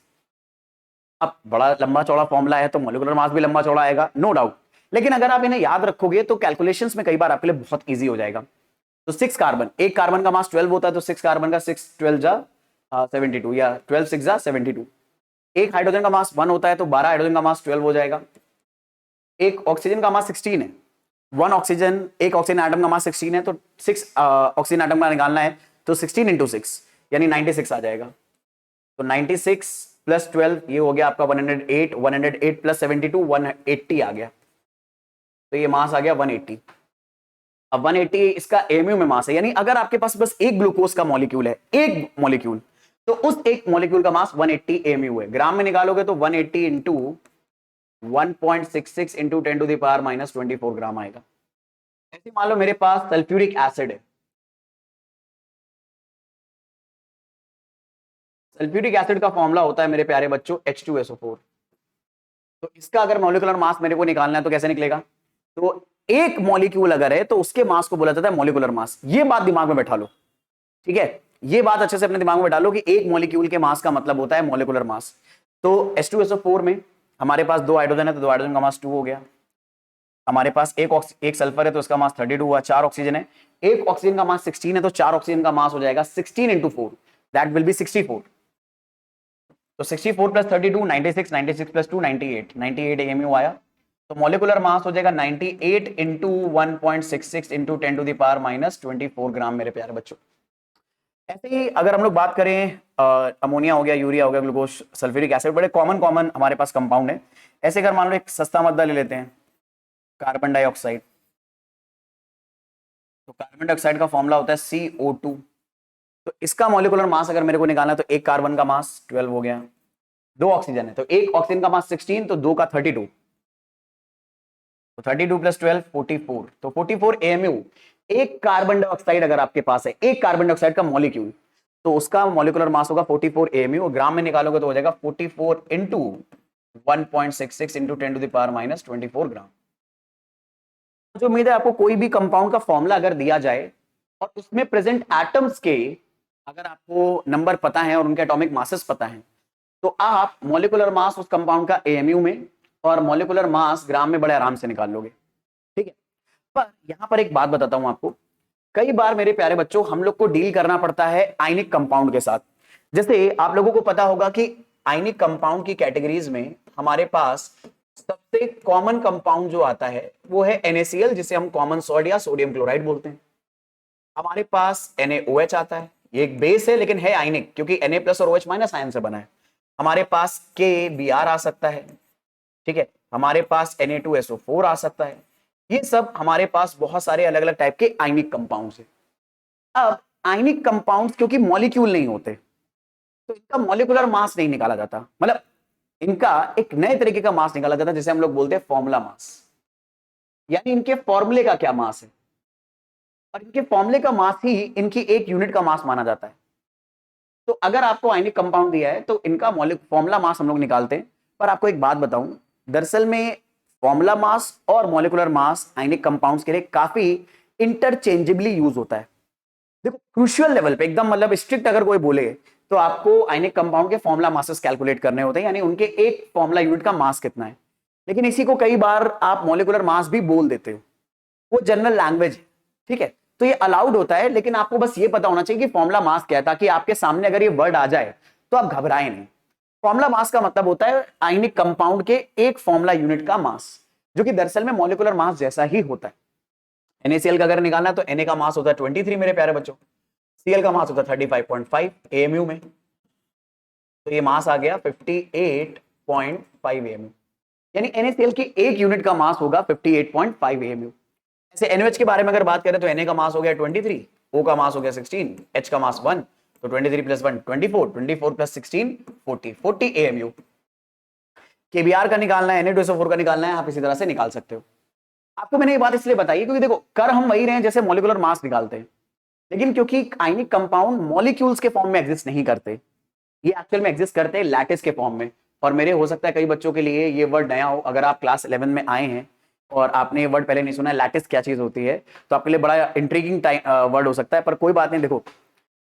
अब बड़ा लंबा चौड़ा फॉर्मूला है तो मॉलिक्यूलर मास भी लंबा चौड़ा आएगा, नो डाउट। लेकिन अगर आप इन्हें याद रखोगे तो कैलकुलेशंस में कई बार आपके लिए बहुत इजी हो जाएगा। तो 6 कार्बन, एक कार्बन का मास 12 होता है, तो 6 कार्बन का 6 12 जा 72 या 12 6 जा 72। एक हाइड्रोजन का मास 1 होता है तो 12 हाइड्रोजन का मास 12 हो जाएगा। एक ऑक्सीजन का मास 16 है, एक ऑक्सीजन एटम का मास 16 है, तो 6 ऑक्सीजन एटम का निकालना है, तो 16 इंटू 6 यानी 96 आ जाएगा। तो 96 प्लस 12 ये हो गया आपका 108, 108 प्लस 72 180 आ गया। तो ये मास आ गया 180। अब 180 इसका एमयू में मास है, यानी अगर आपके पास बस एक ग्लूकोज का मॉलिक्यूल है, एक मॉलिक्यूल, तो उस एक मॉलिक्यूल का मास 180 एमयू है। ग्राम में निकालोगे तो 180 into 1.66 into 10 to the power minus 24 gram आएगा। ऐसे मान लो मेरे पास सल्फ्यूरिक एसिड है। सल्फ्यूरिक एसिड का फॉर्मूला होता है मेरे प्यारे बच्चों H2SO4। तो इसका अगर मॉलिक्यूलर मास मेरे को निकालना है तो कैसे निकलेगा। तो एक मॉलिक्यूल अगर है तो उसके मास को बोला जाता है मॉलिक्यूलर मास। ये बात दिमाग में बैठा लो, ठीक है, ये बात अच्छे से अपने दिमाग में बैठा लो कि एक मॉलिक्यूल के मास का मतलब होता है मॉलिक्यूलर मास। तो H2SO4 में हमारे पास 2 हाइड्रोजन है तो 2 हाइड्रोजन का मास 2 हो गया। हमारे पास एक सल्फर है तो इसका मास 32 हुआ। 4 ऑक्सीजन है, एक ऑक्सीजन का मास 16 है तो 4 ऑक्सीजन का मास हो जाएगा 16 इंटू 4, दैट विल बी 64। तो 64 प्लस 32 96, 96 प्लस 2 98, 98 एमयू आया। तो मॉलिक्यूलर मास हो जाएगा 98 into 1.66 into 10 to the power minus 24 gram मेरे प्यारे बच्चों। ऐसे ही अगर हम लोग बात करें अमोनिया हो गया, यूरिया हो गया, ग्लूकोज, सल्फ्यूरिक एसिड, बड़े कॉमन हमारे पास कंपाउंड है। ऐसे अगर मान लो एक सस्ता मद्दा ले लेते हैं, कार्बन डाइऑक्साइड। तो कार्बन डाइऑक्साइड का फॉर्मूला होता है CO2। तो इसका मॉलिक्यूलर मास अगर मेरे को निकालना है तो एक कार्बन का मास 12 हो गया, 2 ऑक्सीजन है तो एक ऑक्सीजन का मास 16 तो 2 का 32, तो 32 प्लस 12 44, तो 44 AMU। एक कार्बन डाइऑक्साइड अगर आपके पास है, एक कार्बन डाइऑक्साइड का मॉलिक्यूल, तो उसका मॉलिक्यूलर मास होगा 44 AMU और ग्राम में निकालोगे तो हो जाएगा 44 into 1.66 into 10 to the power minus 24 gram. जो उम्मीद है आपको कोई भी कंपाउंड का फॉर्मूला अगर दिया जाए और उसमें प्रेजेंट एटम्स के अगर आपको नंबर पता है और उनके एटॉमिक मासेस पता है, तो आप मॉलिक्यूलर मास उस कंपाउंड का AMU में और मॉलिक्यूलर मास ग्राम में बड़े आराम से निकाल लोगे, ठीक है। पर यहां पर एक बात बताता हूं आपको, कई बार मेरे प्यारे बच्चों हम लोग को डील करना पड़ता है आयनिक कंपाउंड के साथ। जैसे आप लोगों को पता होगा कि आयनिक कंपाउंड की कैटेगरीज में हमारे पास सबसे कॉमन कंपाउंड जो आता है वो है NaCl, जिसे हम कॉमन सॉल्ट या सोडियम क्लोराइड बोलते हैं। हमारे पास NaOH आता है, ये एक बेस है लेकिन है आयनिक, क्योंकि Na प्लस और OH माइनस आयन से बना है। हमारे पास KBr आ सकता है, ठीक है, हमारे पास Na2SO4 आ सकता है। ये सब हमारे पास बहुत सारे अलग अलग टाइप के आयनिक कंपाउंड्स हैं। अब आयनिक कंपाउंड्स क्योंकि मॉलिक्यूल नहीं होते तो इनका मॉलिक्यूलर मास नहीं निकाला जाता, मतलब इनका एक नए तरीके का मास निकाला जाता है जिसे हम लोग बोलते हैं फॉर्मूला मास। यानी इनके फॉर्मूले का क्या मास है और इनके फॉर्मूले का मास ही इनकी एक यूनिट का मास माना जाता है। तो अगर आपको आयनिक कंपाउंड दिया है तो इनका फॉर्मूला मास हम लोग निकालते हैं। पर आपको एक बात बताऊं, दरअसल में फॉर्मूला मास और मॉलिक्यूलर मास आयनिक कंपाउंड्स के लिए काफी इंटरचेंजेबली यूज होता है। देखो क्रूशियल लेवल पे एकदम, मतलब स्ट्रिक्ट अगर कोई बोले तो आपको आयनिक कंपाउंड के फॉर्मुला मासेस कैलकुलेट करने होते हैं, यानी उनके एक फॉर्मुला यूनिट का मास कितना है। लेकिन इसी को कई बार आप मॉलिक्यूलर मास भी बोल देते हो, वो जनरल लैंग्वेज है, ठीक है। तो ये अलाउड होता है, लेकिन आपको बस ये पता होना चाहिए कि फॉर्मुला मास क्या है, ताकि आपके सामने अगर ये वर्ड आ जाए तो आप घबराएं नहीं। फॉर्मुला मास का मतलब होता है आयनिक कंपाउंड के एक फॉर्मुला यूनिट का मास, जो कि दरअसल में मॉलिक्यूलर मास जैसा ही होता है। NaCl का अगर निकालना है तो Na का मास होता है 23 मेरे प्यारे बच्चों, Cl का मास होता है 35.5 AMU में, तो ये मास आ गया 58.5 AMU, यानी NaCl की एक यूनिट का मास होगा 58.5 AMU। ऐसे NaOH के बारे में अगर बात करें तो Na का मास हो गया 23, O का मास हो गया 16, H का मास 1, तो 23 प्लस 1 24, 24 प्लस 16 40 AMU। KBr का निकालना है, Na2SO4 का निकालना है, आप इसी तरह से निकाल सकते हो। आपको मैंने ये बात इसलिए बताई क्योंकि देखो कर हम वही रहे हैं जैसे मॉलिक्यूलर मास निकालते हैं, लेकिन क्योंकि आयनिक कंपाउंड मॉलिक्यूल्स के फॉर्म में एग्जिस्ट नहीं करते, ये एक्चुअल में एग्जिस्ट करते हैं लैटिस के फॉर्म में। और मेरे हो सकता है कई बच्चों के लिए ये वर्ड नया हो, अगर आप क्लास 11 में आए हैं और आपने ये वर्ड पहले नहीं सुना है, लैटिस क्या चीज होती है, तो आपके लिए बड़ा इंट्रीगिंग वर्ड हो सकता है, पर कोई बात नहीं। देखो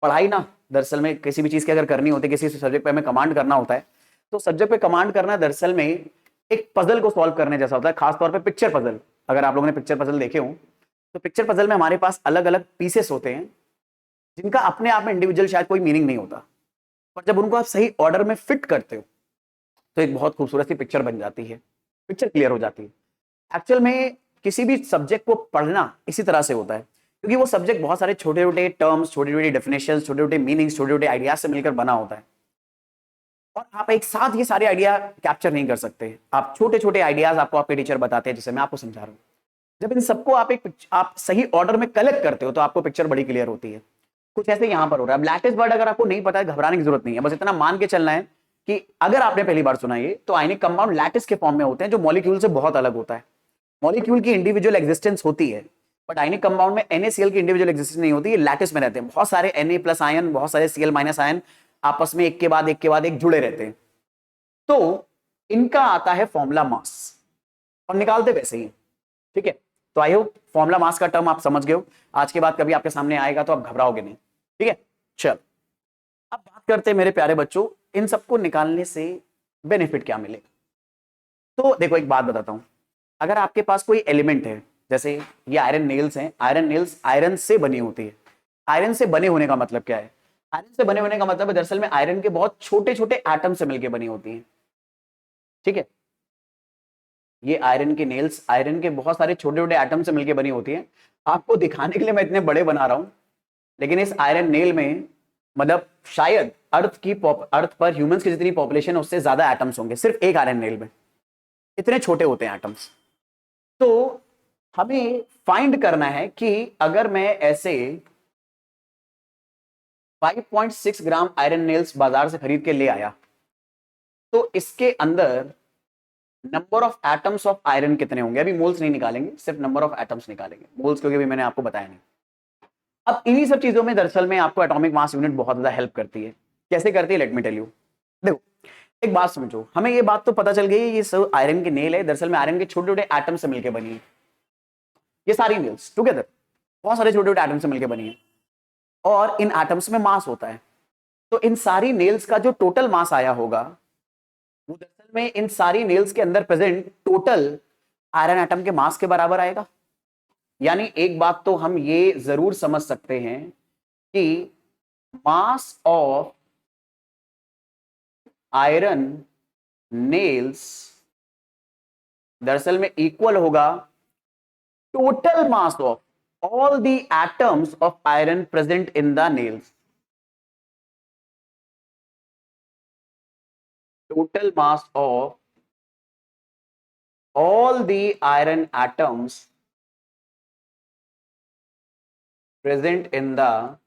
पढ़ाई ना दरअसल में किसी भी चीज की अगर करनी होती है, किसी सब्जेक्ट पे हमें कमांड करना होता है, तो सब्जेक्ट पे कमांड करना दरअसल में एक पजल को सॉल्व करने जैसा होता है, खासतौर पे पिक्चर पजल। अगर आप लोगों ने पिक्चर पजल देखे हो तो पिक्चर पजल में हमारे पास अलग अलग पीसेस होते हैं जिनका अपने आप में इंडिविजुअल शायद कोई मीनिंग नहीं होता, पर जब उनको आप सही ऑर्डर में फिट करते हो तो एक बहुत खूबसूरत सी पिक्चर बन जाती है, पिक्चर क्लियर हो जाती है। एक्चुअल में किसी भी सब्जेक्ट को पढ़ना इसी तरह से होता है, क्योंकि वो सब्जेक्ट बहुत सारे छोटे छोटे टर्म्स, छोटी छोटी डेफिनेशंस, छोटे छोटे मीनिंग्स, छोटे छोटे आइडियाज से मिलकर बना होता है, और आप एक साथ ये सारे आइडिया कैप्चर नहीं कर सकते। आप छोटे छोटे आइडियाज आपको आपके टीचर बताते हैं, जैसे मैं आपको समझा रहा हूँ। जब इन सबको आप सही ऑर्डर में कलेक्ट करते हो तो आपको पिक्चर बड़ी क्लियर होती है। कुछ ऐसे यहां पर हो रहा है। लैटिस वर्ड अगर आपको नहीं पता है, घबराने की जरूरत नहीं है, बस इतना मान के चलना है कि अगर आपने पहली बार सुना ये, तो आयनिक कंपाउंड लैटिस के फॉर्म में होते हैं, जो मॉलिक्यूल से बहुत अलग होता है। मॉलिक्यूल की इंडिविजुअल एग्जिस्टेंस होती है, बट आयनिक कंपाउंड में NaCl की इंडिविजुअल एग्जिस्टेंस नहीं होती, ये लैटिस में रहते हैं। बहुत सारे Na प्लस आयन, बहुत सारे Cl माइनस आयन आपस में एक के बाद एक के बाद एक जुड़े रहते हैं, तो इनका आता है फॉर्मूला मास, और निकालते वैसे ही, ठीक है। तो आई होप फॉर्मूला मास का टर्म आप समझ गए हो। आज के बाद कभी आपके सामने आएगा तो आप घबराओगे नहीं, ठीक है। चल अब बात करते हैं मेरे प्यारे बच्चों, इन सबको निकालने से बेनिफिट क्या मिलेगा। तो देखो एक बात बताता हूं, अगर आपके पास कोई एलिमेंट है, जैसे ये आयरन नेल्स हैं, आयरन नेल्स आयरन से बनी होती है। आयरन से बने होने का मतलब क्या है? आयरन से बने होने का मतलब है दरअसल में आयरन के बहुत छोटे छोटे एटम से मिलकर बनी होती है, ठीक है। ये आयरन के नेल्स आयरन के बहुत सारे छोटे छोटे एटम से मिलकर बनी होती है। आपको दिखाने के लिए मैं इतने बड़े बना रहा हूं, लेकिन इस आयरन नेल में मतलब शायद अर्थ पर ह्यूमंस की जितनी पॉपुलेशन है उससे ज्यादा एटम्स होंगे सिर्फ एक आयरन नेल में, इतने छोटे होते हैं एटम्स। तो हमें फाइंड करना है कि अगर मैं ऐसे 5.6 ग्राम आयरन नेल्स बाजार से खरीद के ले आया, तो इसके अंदर number of atoms of iron कितने होंगे। अभी मोल्स नहीं निकालेंगे, सिर्फ नंबर ऑफ एटम्स निकालेंगे, मोल्स क्योंकि अभी मैंने आपको बताया नहीं। अब इन्हीं सब चीजों में दरअसल में आपको एटॉमिक मास यूनिट बहुत ज्यादा हेल्प करती है। कैसे करती है, लेट मी टेल यू। देखो एक बात समझो, हमें ये बात तो पता चल गई ये सब आयरन की नेल है, दरअसल में आयरन के छोटे छोटे एटम से मिलकर बनी है। ये सारी नेल्स टुगेदर बहुत सारे छोटे छोटे एटम से मिलकर बनी है, और इन एटम्स में मास होता है। तो इन सारी नेल्स का जो टोटल मास आया होगा, वो दरअसल में इन सारी नेल्स के अंदर प्रेजेंट टोटल आयरन एटम के मास के बराबर आएगा। यानी एक बात तो हम ये जरूर समझ सकते हैं कि मास ऑफ आयरन नेल्स दरअसल में इक्वल होगा total mass of all the atoms of iron present in the nails. Total mass of all the iron atoms present in the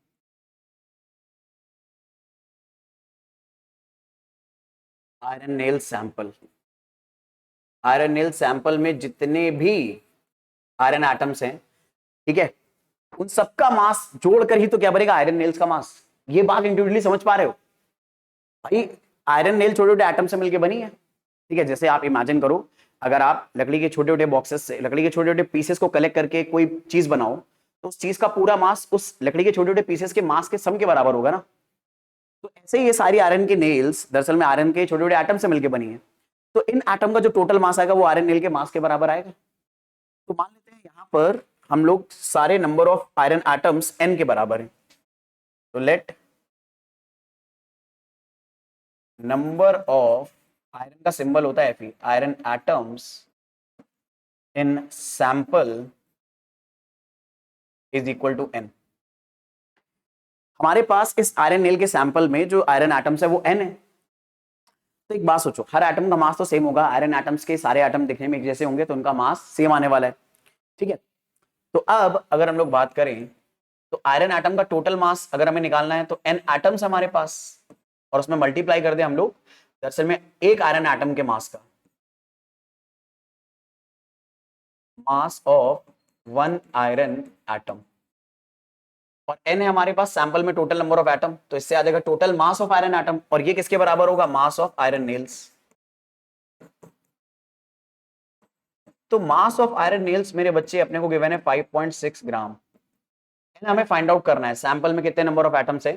iron nail sample। Iron nail sample में जितने भी आयरन एटम्स हैं, ठीक है, उन सबका मास जोड़कर ही तो क्या बनेगा, आयरन नेल्स का मास। ये बात इंडिविजुअली समझ पा रहे हो भाई? आयरन नेल छोटे छोटे एटम से मिलकर बनी है, ठीक है। जैसे आप इमेजिन करो, अगर आप लकड़ी के छोटे छोटे बॉक्सेस से लकड़ी के छोटे छोटे पीसेस को कलेक्ट करके कोई चीज बनाओ, तो उस चीज का पूरा मास उस लकड़ी के छोटे छोटे पीसेस के मास के सम के बराबर होगा ना। तो ऐसे ही ये सारी आयरन की नेल्स दरअसल में आयरन के छोटे छोटे एटम से मिलकर बनी है। तो इन एटम का जो टोटल मास आएगा वो आयरन नेल के मास के बराबर आएगा। तो मान लेते हैं यहां पर हम लोग सारे number of iron atoms n के बराबर है। तो लेट नंबर ऑफ आयरन का सिंबल होता है Fe, iron atoms in sample is equal to n। हमारे पास इस आयरन नेल के सैंपल में जो आयरन एटम्स है वो n है। तो एक बात सोचो, हर एटम का मास तो सेम होगा, आयरन एटम्स के सारे एटम दिखने में एक जैसे होंगे तो उनका मास सेम आने वाला है, ठीक है। तो अब अगर हम लोग बात करें तो आयरन एटम का टोटल मास अगर हमें निकालना है तो n एटम्स हमारे पास, और उसमें मल्टीप्लाई कर दे हम लोग दरअसल में एक आयरन एटम के मास का, mass of one iron atom, और n है हमारे पास सैंपल में टोटल नंबर ऑफ एटम, तो इससे आ जाएगा total mass of iron atom, और ये किसके बराबर होगा, मास ऑफ आयरन नेल्स। तो मास ऑफ आयरन नेल्स मेरे बच्चे अपने को गिवन है 5.6 ग्राम। हमें फाइंड आउट करना है सैंपल में कितने नंबर ऑफ एटम्स है,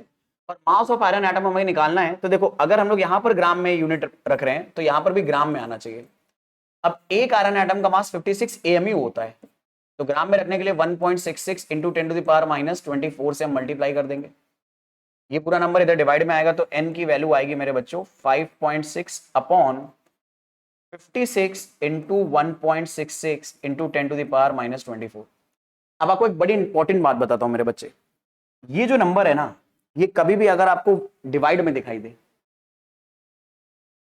और मास ऑफ आयरन एटम हमें निकालना है। तो देखो अगर हम लोग यहां पर ग्राम में यूनिट रख रहे हैं तो यहां पर भी ग्राम में आना चाहिए। अब एक आयरन एटम का मास 56 AMU होता है, तो ग्राम में रखने के लिए 1.66 इंटू 10 टू द पावर -24 से हम मल्टीप्लाई कर देंगे। ये पूरा नंबर इधर डिवाइड में आएगा तो n की वैल्यू आएगी मेरे बच्चों 5.6 upon 56 into 1.66 into 10 to the power -24। अब आपको एक बड़ी इंपॉर्टेंट बात बताता हूं मेरे बच्चे, ये जो नंबर है ना, ये कभी भी अगर आपको डिवाइड में दिखाई दे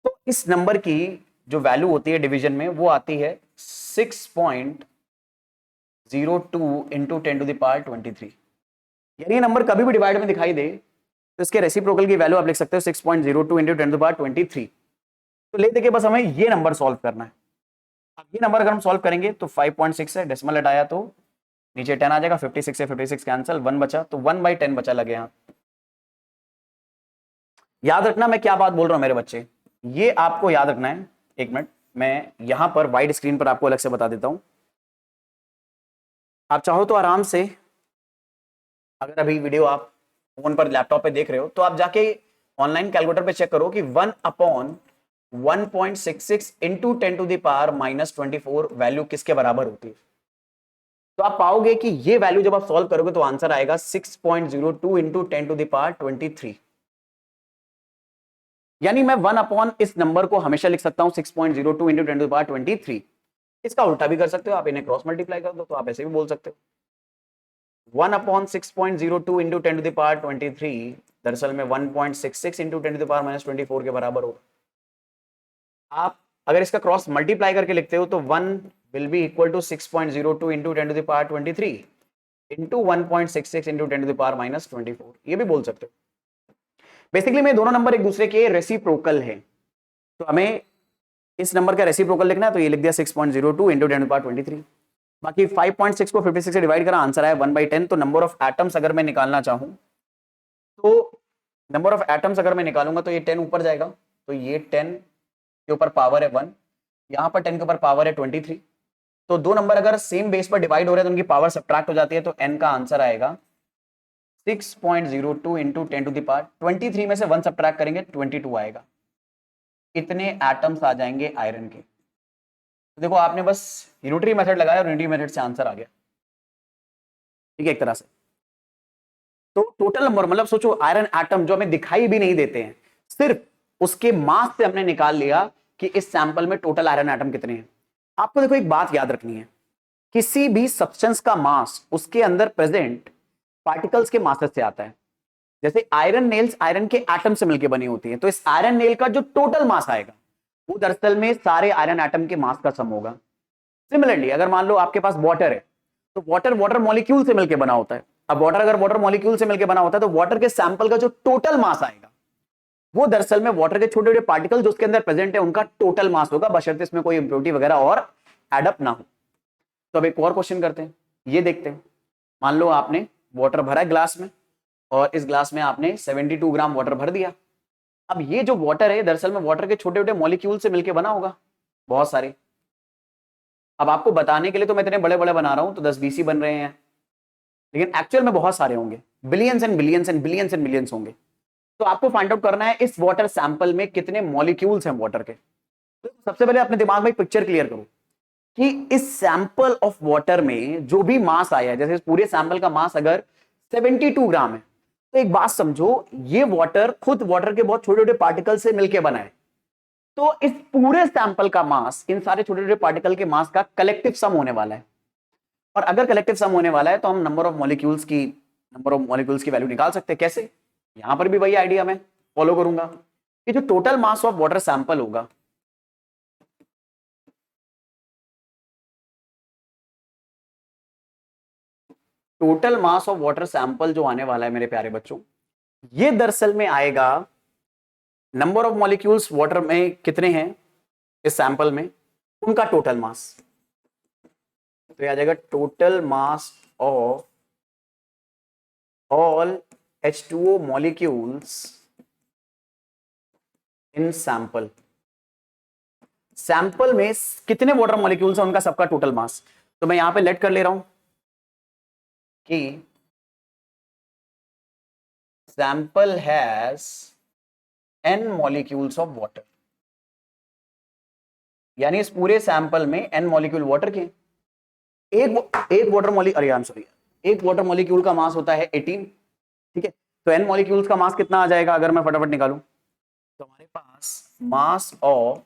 तो इस नंबर की जो वैल्यू होती है डिवीजन में वो आती है 6.02 इंटू 10 टू द पावर 23। यानी ये नंबर कभी भी डिवाइड में दिखाई दे तो इसके रेसिप्रोकल की वैल्यू आप लिख सकते हो 6.02 इंटू 10 टू द पावर 23। तो ले देखिए बस हमें ये नंबर सॉल्व करना है। अब ये नंबर अगर हम सॉल्व करेंगे तो 5.6 है, डेसिमल हटाया तो नीचे 10 आ जाएगा, 56 से 56 कैंसिल, 1 बचा, तो 1/10 बचा लगे यहां। याद रखना मैं क्या बात बोल रहा हूं मेरे बच्चे, ये आपको याद रखना है। एक मिनट मैं यहां पर वाइड स्क्रीन पर आपको अलग से बता देता हूं। आप चाहो तो आराम से, अगर अभी वीडियो आप फोन पर लैपटॉप पे देख रहे हो तो आप जाके ऑनलाइन कैलकुलेटर पे चेक करो कि 1/1.66 into 10 to the power -24 value किसके बराबर होती है। तो आप पाओगे कि ये वैल्यू जब आप सॉल्व करोगे तो आंसर आएगा 6.02 इंटू 10 टू द पावर 23। यानी मैं 1 अपॉन इस नंबर को हमेशा लिख सकता हूं 6.02 इंटू 10 टू द पावर 23। इसका उल्टा भी कर सकते हो आप, इन्हें क्रॉस मल्टीप्लाई कर दो तो आप ऐसे भी बोल सकते हो 1 upon 6.02 into 10 to the power 23 दरअसल में 1.66 इंटू 10 टू द पावर -24 के बराबर होगा। आप अगर इसका क्रॉस मल्टीप्लाई करके लिखते हो तो 1 will be equal to 6.02 into 10 to the power 23 into 1.66 into 10 to the power -24, ये भी बोल सकते हो। बेसिकली में दोनों नंबर एक दूसरे के रेसिप्रोकल है, तो हमें इस नंबर का रेसिप्रोकल लिखना है तो ये लिख दिया 6.02 इंटू 10 टू द पावर 23। बाकी 5.6 को 56 से डिवाइड करा, आंसर आया 1/10। तो नंबर ऑफ एटम्स अगर मैं निकालना चाहूं तो नंबर ऑफ एटम्स अगर मैं निकालूंगा तो ये 10 ऊपर जाएगा, तो ये 10 के ऊपर पावर है 1, यहां पर 10 के ऊपर पावर है 23। तो दो नंबर अगर सेम बेस पर डिवाइड हो रहे हैं तो उनकी पावर सब्ट्रैक्ट हो जाती है, तो n का आंसर आएगा 6.02 इंटू 10 टू द पावर 23 में से 1 सब्ट्रैक्ट करेंगे 22 आएगा। इतने एटम्स आ जाएंगे आयरन के। तो देखो आपने बस यूनिटरी मेथड लगाया और यूनिटरी मेथड से आंसर आ गया, ठीक है एक तरह से। तो टोटल नंबर मतलब सोचो आयरन एटम जो हमें दिखाई भी नहीं देते हैं, सिर्फ उसके मास से हमने निकाल लिया कि इस सैंपल में टोटल आयरन एटम कितने हैं। आपको देखो एक बात याद रखनी है, किसी भी सब्सटेंस का मास उसके अंदर प्रेजेंट पार्टिकल्स के मासेस से आता है। जैसे आयरन नेल्स आयरन के एटम से मिलकर बनी होती है, तो इस आयरन नेल का जो टोटल मास आएगा वो दरअसल में सारे आयरन एटम के मास का सम होगा। सिमिलरली अगर मान लो आपके पास वाटर है तो वाटर वाटर मॉलिक्यूल से मिलकर बना होता है। अब वाटर अगर वाटर मॉलिक्यूल से मिलकर बना होता है तो वाटर के सैंपल का जो टोटल मास आएगा वो दरअसल में वाटर के छोटे छोटे पार्टिकल जो उसके अंदर प्रेजेंट है उनका टोटल मास होगा, बशर्ते इसमें कोई इंप्योरिटी वगैरह और एडअप ना हो। तो अब एक और क्वेश्चन करते हैं, ये देखते हैं। मान लो आपने वाटर भरा है ग्लास में और इस ग्लास में आपने 72 ग्राम वाटर भर दिया। अब ये जो वाटर है दरअसल में वाटर के छोटे छोटे मॉलिक्यूल से मिलकर बना होगा बहुत सारे। अब आपको बताने के लिए तो मैं इतने बड़े बड़े बना रहा हूं तो 10-20 ही बन रहे हैं, लेकिन एक्चुअल में बहुत सारे होंगे, billions and billions and billions and millions होंगे। तो आपको फाइंड आउट करना है इस वाटर सैंपल में कितने मॉलिक्यूल्स हैं वाटर के। तो सबसे पहले अपने दिमाग में एक पिक्चर क्लियर करो कि इस सैंपल ऑफ वाटर में जो भी मास आया है, जैसे इस पूरे सैंपल का मास अगर 72 ग्राम है, तो एक बात समझो, ये वाटर खुद वाटर के बहुत छोटे छोटे पार्टिकल से मिलकर बना है। तो इस पूरे सैंपल का मास इन सारे छोटे छोटे पार्टिकल के मास का कलेक्टिव सम होने वाला है। और अगर कलेक्टिव सम होने वाला है तो हम नंबर ऑफ मॉलिक्यूल्स की वैल्यू निकाल सकते हैं। कैसे? यहां पर भी वही आइडिया मैं फॉलो करूंगा कि जो total mass of water sample होगा, total mass of water sample जो आने वाला है मेरे प्यारे बच्चों, ये दरअसल में आएगा नंबर ऑफ मॉलिक्यूल्स वाटर में कितने हैं इस सैंपल में, उनका टोटल मास। तो ये आ जाएगा total mass of all H2O molecules in sample. Sample में कितने वाटर मॉलिक्यूल्स हैं उनका सबका टोटल मास। तो मैं यहां पे लेट कर ले रहा हूं कि sample has n molecules of water, यानी इस पूरे सैंपल में n मॉलिक्यूल वाटर के। एक वाटर मॉलिक्यूल एक वाटर मॉलिक्यूल का मास होता है 18, ठीक है। तो n मॉलिक्यूल्स का मास कितना आ जाएगा अगर मैं फटाफट निकालूं, तो हमारे पास मास ऑफ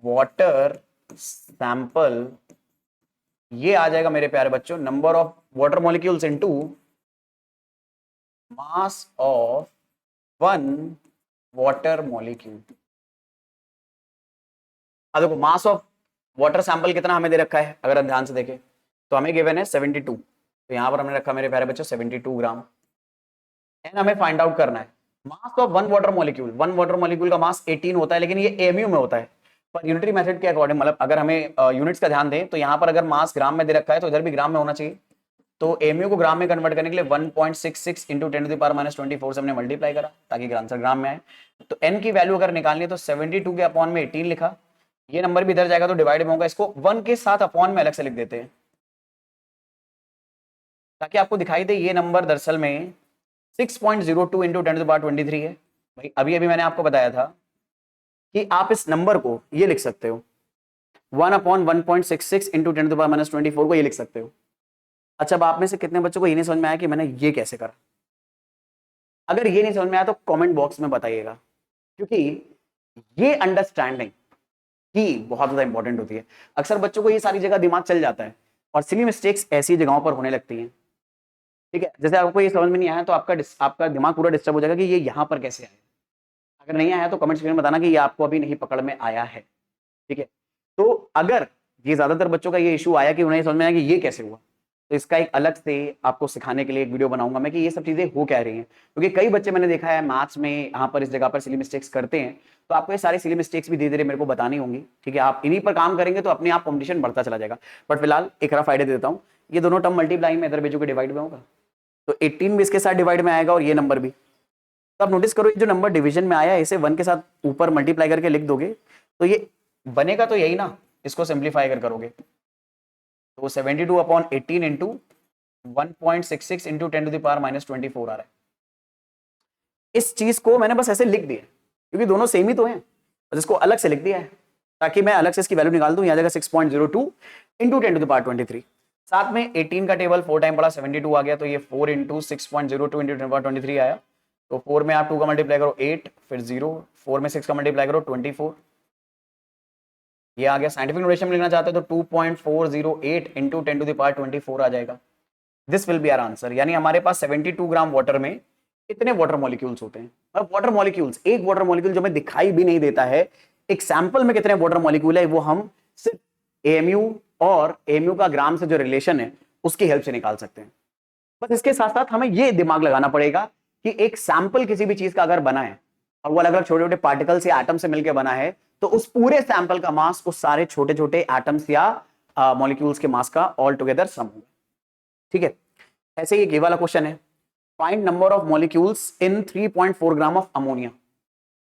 वाटर सैंपल ये आ जाएगा मेरे प्यारे बच्चों, number of water molecules into mass of one water molecule. अब देखो मास ऑफ वाटर सैंपल कितना हमें दे रखा है, अगर हम ध्यान से देखें तो हमें गिवन है 72। तो यहां पर हमने रखा मेरे प्यारे बच्चों 72 ग्राम। एन हमें फाइंड आउट करना है mass of one water molecule का मास 18 होता है, लेकिन ये एमयू में होता है। पर यूनिटरी मेथड के अकॉर्डिंग, मतलब अगर हमें यूनिट्स का ध्यान दें तो यहां पर अगर मास ग्राम में दे रखा है तो इधर भी ग्राम में होना चाहिए। तो एमयू को ग्राम में कन्वर्ट करने के लिए 1.66 इंटू 10⁻⁻24 से हमने मल्टीप्लाई करा ताकि आंसर ग्राम में आए। तो एन की वैल्यू अगर निकालनी है तो 72 के अपॉन में 18 लिखा, ये नंबर भी इधर जाएगा तो डिवाइड में होगा, इसको 1 के साथ अपॉन में अलग से लिख देते हैं ताकि आपको दिखाई दे ये नंबर दरअसल में 6.02 इंटू 10⁻23 है। भाई अभी अभी मैंने आपको बताया था कि आप इस नंबर को ये लिख सकते हो 1/1.66 इंटू 10⁻⁻24 को ये लिख सकते हो। अच्छा, अब आप में से कितने बच्चों को ये नहीं समझ में आया कि मैंने ये कैसे करा? अगर ये नहीं समझ में आया तो कमेंट बॉक्स में बताइएगा, क्योंकि ये अंडरस्टैंडिंग ही बहुत ज्यादा इंपॉर्टेंट होती है। अक्सर बच्चों को ये सारी जगह दिमाग चल जाता है और सिली मिस्टेक्स ऐसी जगहों पर होने लगती हैं, ठीक है। जैसे आपको ये समझ में नहीं आया तो आपका दिमाग पूरा डिस्टर्ब हो जाएगा कि ये यहां पर कैसे आया। अगर नहीं आया तो कमेंट सेक्शन में बताना कि ये आपको अभी नहीं पकड़ में आया है, ठीक है। तो अगर ये ज्यादातर बच्चों का ये इशू आया कि उन्हें समझ में आया कि ये कैसे हुआ, तो इसका एक अलग से आपको सिखाने के लिए एक वीडियो बनाऊंगा मैं कि ये सब चीजें हो क्या रही हैं, क्योंकि कई बच्चे मैंने देखा है मैथ्स में यहाँ पर इस जगह पर सिली मिस्टेक्स करते हैं। तो आपको ये सारी सिली मिस्टेक्स भी धीरे धीरे मेरे को बतानी होंगी, ठीक है। आप इन्हीं पर काम करेंगे तो अपने आप कॉम्पिटिशन बढ़ता चला जाएगा। बट फिलहाल एक रफ आइडिया दे देता हूँ, ये दोनों टर्म मल्टीप्लाई में इधर भेजो के डिवाइड में होगा, तो 18 भी इसके साथ डिवाइड में आएगा और ये नंबर भी। तो आप नोटिस करो ये जो नंबर डिवीजन में आया इसे 1 के साथ ऊपर मल्टीप्लाई करके लिख दोगे तो ये बनेगा तो यही ना, इसको सिंप्लीफाई अगर करोगे तो 72/18 इंटू 1.66 इंटू 10⁻⁻24 आ रहा है। इस चीज को मैंने बस ऐसे लिख दिया क्योंकि दोनों सेम ही तो हैं, बस इसको अलग से लिख दिया है ताकि मैं अलग से इसकी वैल्यू निकाल दूं। यहां जाएगा 6.02 इंटू 10⁻23। साथ में 18 का टेबल 4 टाइम पड़ा 72 आ गया, तो ये 4 इंटू 6.02 इंटू 10⁻23 आया। तो 4 में आप 2 का मल्टीप्लाई करो 8, फिर 0, 4 में 6 का मल्टीप्लाई करो 24, ये आ गया। साइंटिफिक नोटेशन में लिखना चाहते हो तो 2.408 इंटू 10⁻24 आ जाएगा। This will be our answer. यानी हमारे पास 72 ग्राम वाटर में कितने वाटर मॉलिक्यूल्स होते हैं। अब वाटर मॉलिक्यूल्स, एक वाटर मॉलिक्यूल जो हमें दिखाई भी नहीं देता है, एक सैंपल में कितने वाटर मॉलिक्यूल है वो हम सिर्फ एएमयू और एएमयू का ग्राम से जो रिलेशन है उसकी हेल्प से निकाल सकते हैं। बस इसके साथ साथ हमें ये दिमाग लगाना पड़ेगा कि एक सैंपल किसी भी चीज का अगर बना है और वो अलग अलग छोटे छोटे पार्टिकल्स या एटम से मिलकर बना है, तो उस पूरे सैंपल का मास उस सारे छोटे छोटे एटम्स या मॉलिक्यूल्स के मास का ऑल टुगेदर सम होगा, ठीक है। ऐसे ही ये वाला क्वेश्चन है, find number of molecules in 3.4 gram of ammonia.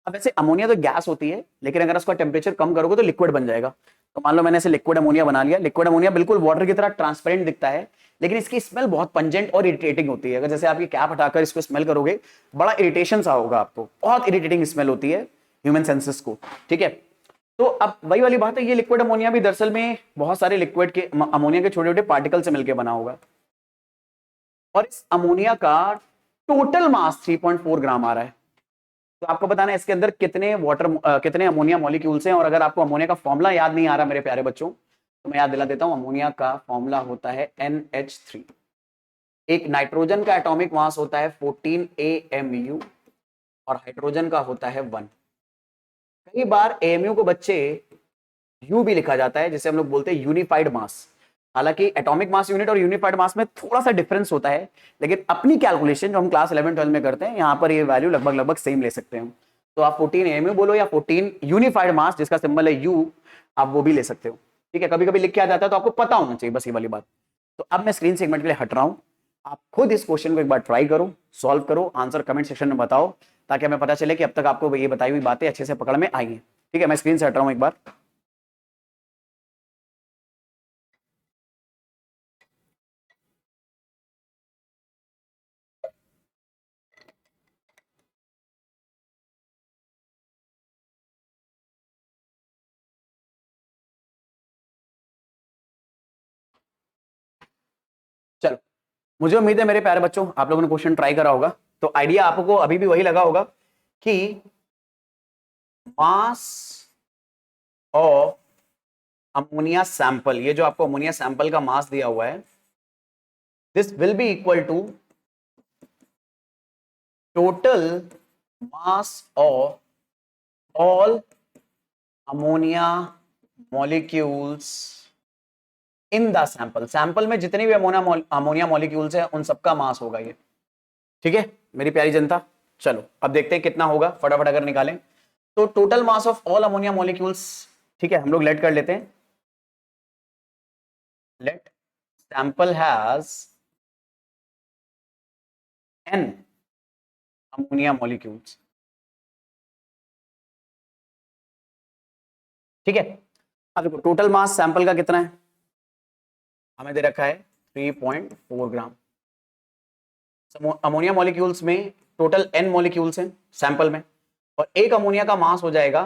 अब वैसे अमोनिया तो गैस होती है, लेकिन अगर उसका टेम्परेचर कम करोगे तो लिक्विड बन जाएगा। तो मान लो मैंने ऐसे लिक्विड अमोनिया बना लिया। लिक्विड अमोनिया बिल्कुल वाटर की तरह ट्रांसपेरेंट दिखता है, लेकिन इसकी स्मेल बहुत पंजेंट और इरिटेटिंग होती है। अगर जैसे आप ये कैप हटाकर इसको स्मेल करोगे, बड़ा इरिटेशन सा होगा आपको, बहुत इरिटेटिंग स्मेल होती है ह्यूमन सेंसेस को, ठीक है। तो अब वही वाली बात है, ये लिक्विड अमोनिया भी दरअसल में बहुत सारे लिक्विड के अमोनिया के छोटे छोटे पार्टिकल से मिलकर बना होगा, और इस अमोनिया का टोटल मास 3.4 ग्राम आ रहा है। तो आपको बताना है इसके अंदर कितने कितने अमोनिया मॉलिक्यूल्स हैं। और अगर आपको अमोनिया का फॉर्मूला याद नहीं आ रहा मेरे प्यारे बच्चों, तो मैं याद दिला देता हूं। अमोनिया का फॉर्मूला होता है NH3। एक नाइट्रोजन का एटॉमिक मास होता है 14 AMU और हाइड्रोजन का होता है 1। कई बार AMU को बच्चे U भी लिखा जाता है, जिसे हम लोग बोलते हैं यूनिफाइड मास। हालांकि एटॉमिक मास यूनिट और यूनिफाइड मास में थोड़ा सा डिफरेंस होता है, लेकिन अपनी कैलकुलेशन जो हम क्लास 11-12 में करते हैं, यहाँ पर ये वैल्यू लगभग सेम ले सकते हैं। तो आप 14 AMU बोलो या 14 यूनिफाइड मास जिसका सिंबल है U, आप वो भी ले सकते हो, ठीक है। कभी कभी लिख के आ जाता है तो आपको पता होना चाहिए, बस ये वाली बात। तो अब मैं स्क्रीन से एक मिनट के लिए हट रहा हूं। आप खुद इस क्वेश्चन को एक बार ट्राई करो, सॉल्व करो, आंसर कमेंट सेक्शन में बताओ, ताकि हमें पता चले कि अब तक आपको ये बताई हुई बातें अच्छे से पकड़ में आई हैं, ठीक है। मैं स्क्रीन से हट रहा हूं एक बार। चलो, मुझे उम्मीद है मेरे प्यारे बच्चों आप लोगों ने क्वेश्चन ट्राई करा होगा, तो आइडिया आपको अभी भी वही लगा होगा कि मास ऑफ अमोनिया सैंपल, ये जो आपको अमोनिया सैंपल का मास दिया हुआ है, this will be equal to total mass of all ammonia molecules in the sample. Sample में जितने भी अमोनिया मॉलिक्यूल्स हैं उन सबका मास होगा ये, ठीक है मेरी प्यारी जनता। चलो अब देखते हैं कितना होगा, फटाफट अगर निकालें तो total mass of all ammonia molecules, ठीक है हम लोग लेट कर लेते हैं। Let sample has n ammonia molecules, ठीक है। अब देखो टोटल मास सैंपल का कितना है, हमें दे रखा है 3.4 ग्राम। अमोनिया मॉलिक्यूल्स में टोटल n मॉलिक्यूल्स हैं सैंपल में, और एक अमोनिया का मास हो जाएगा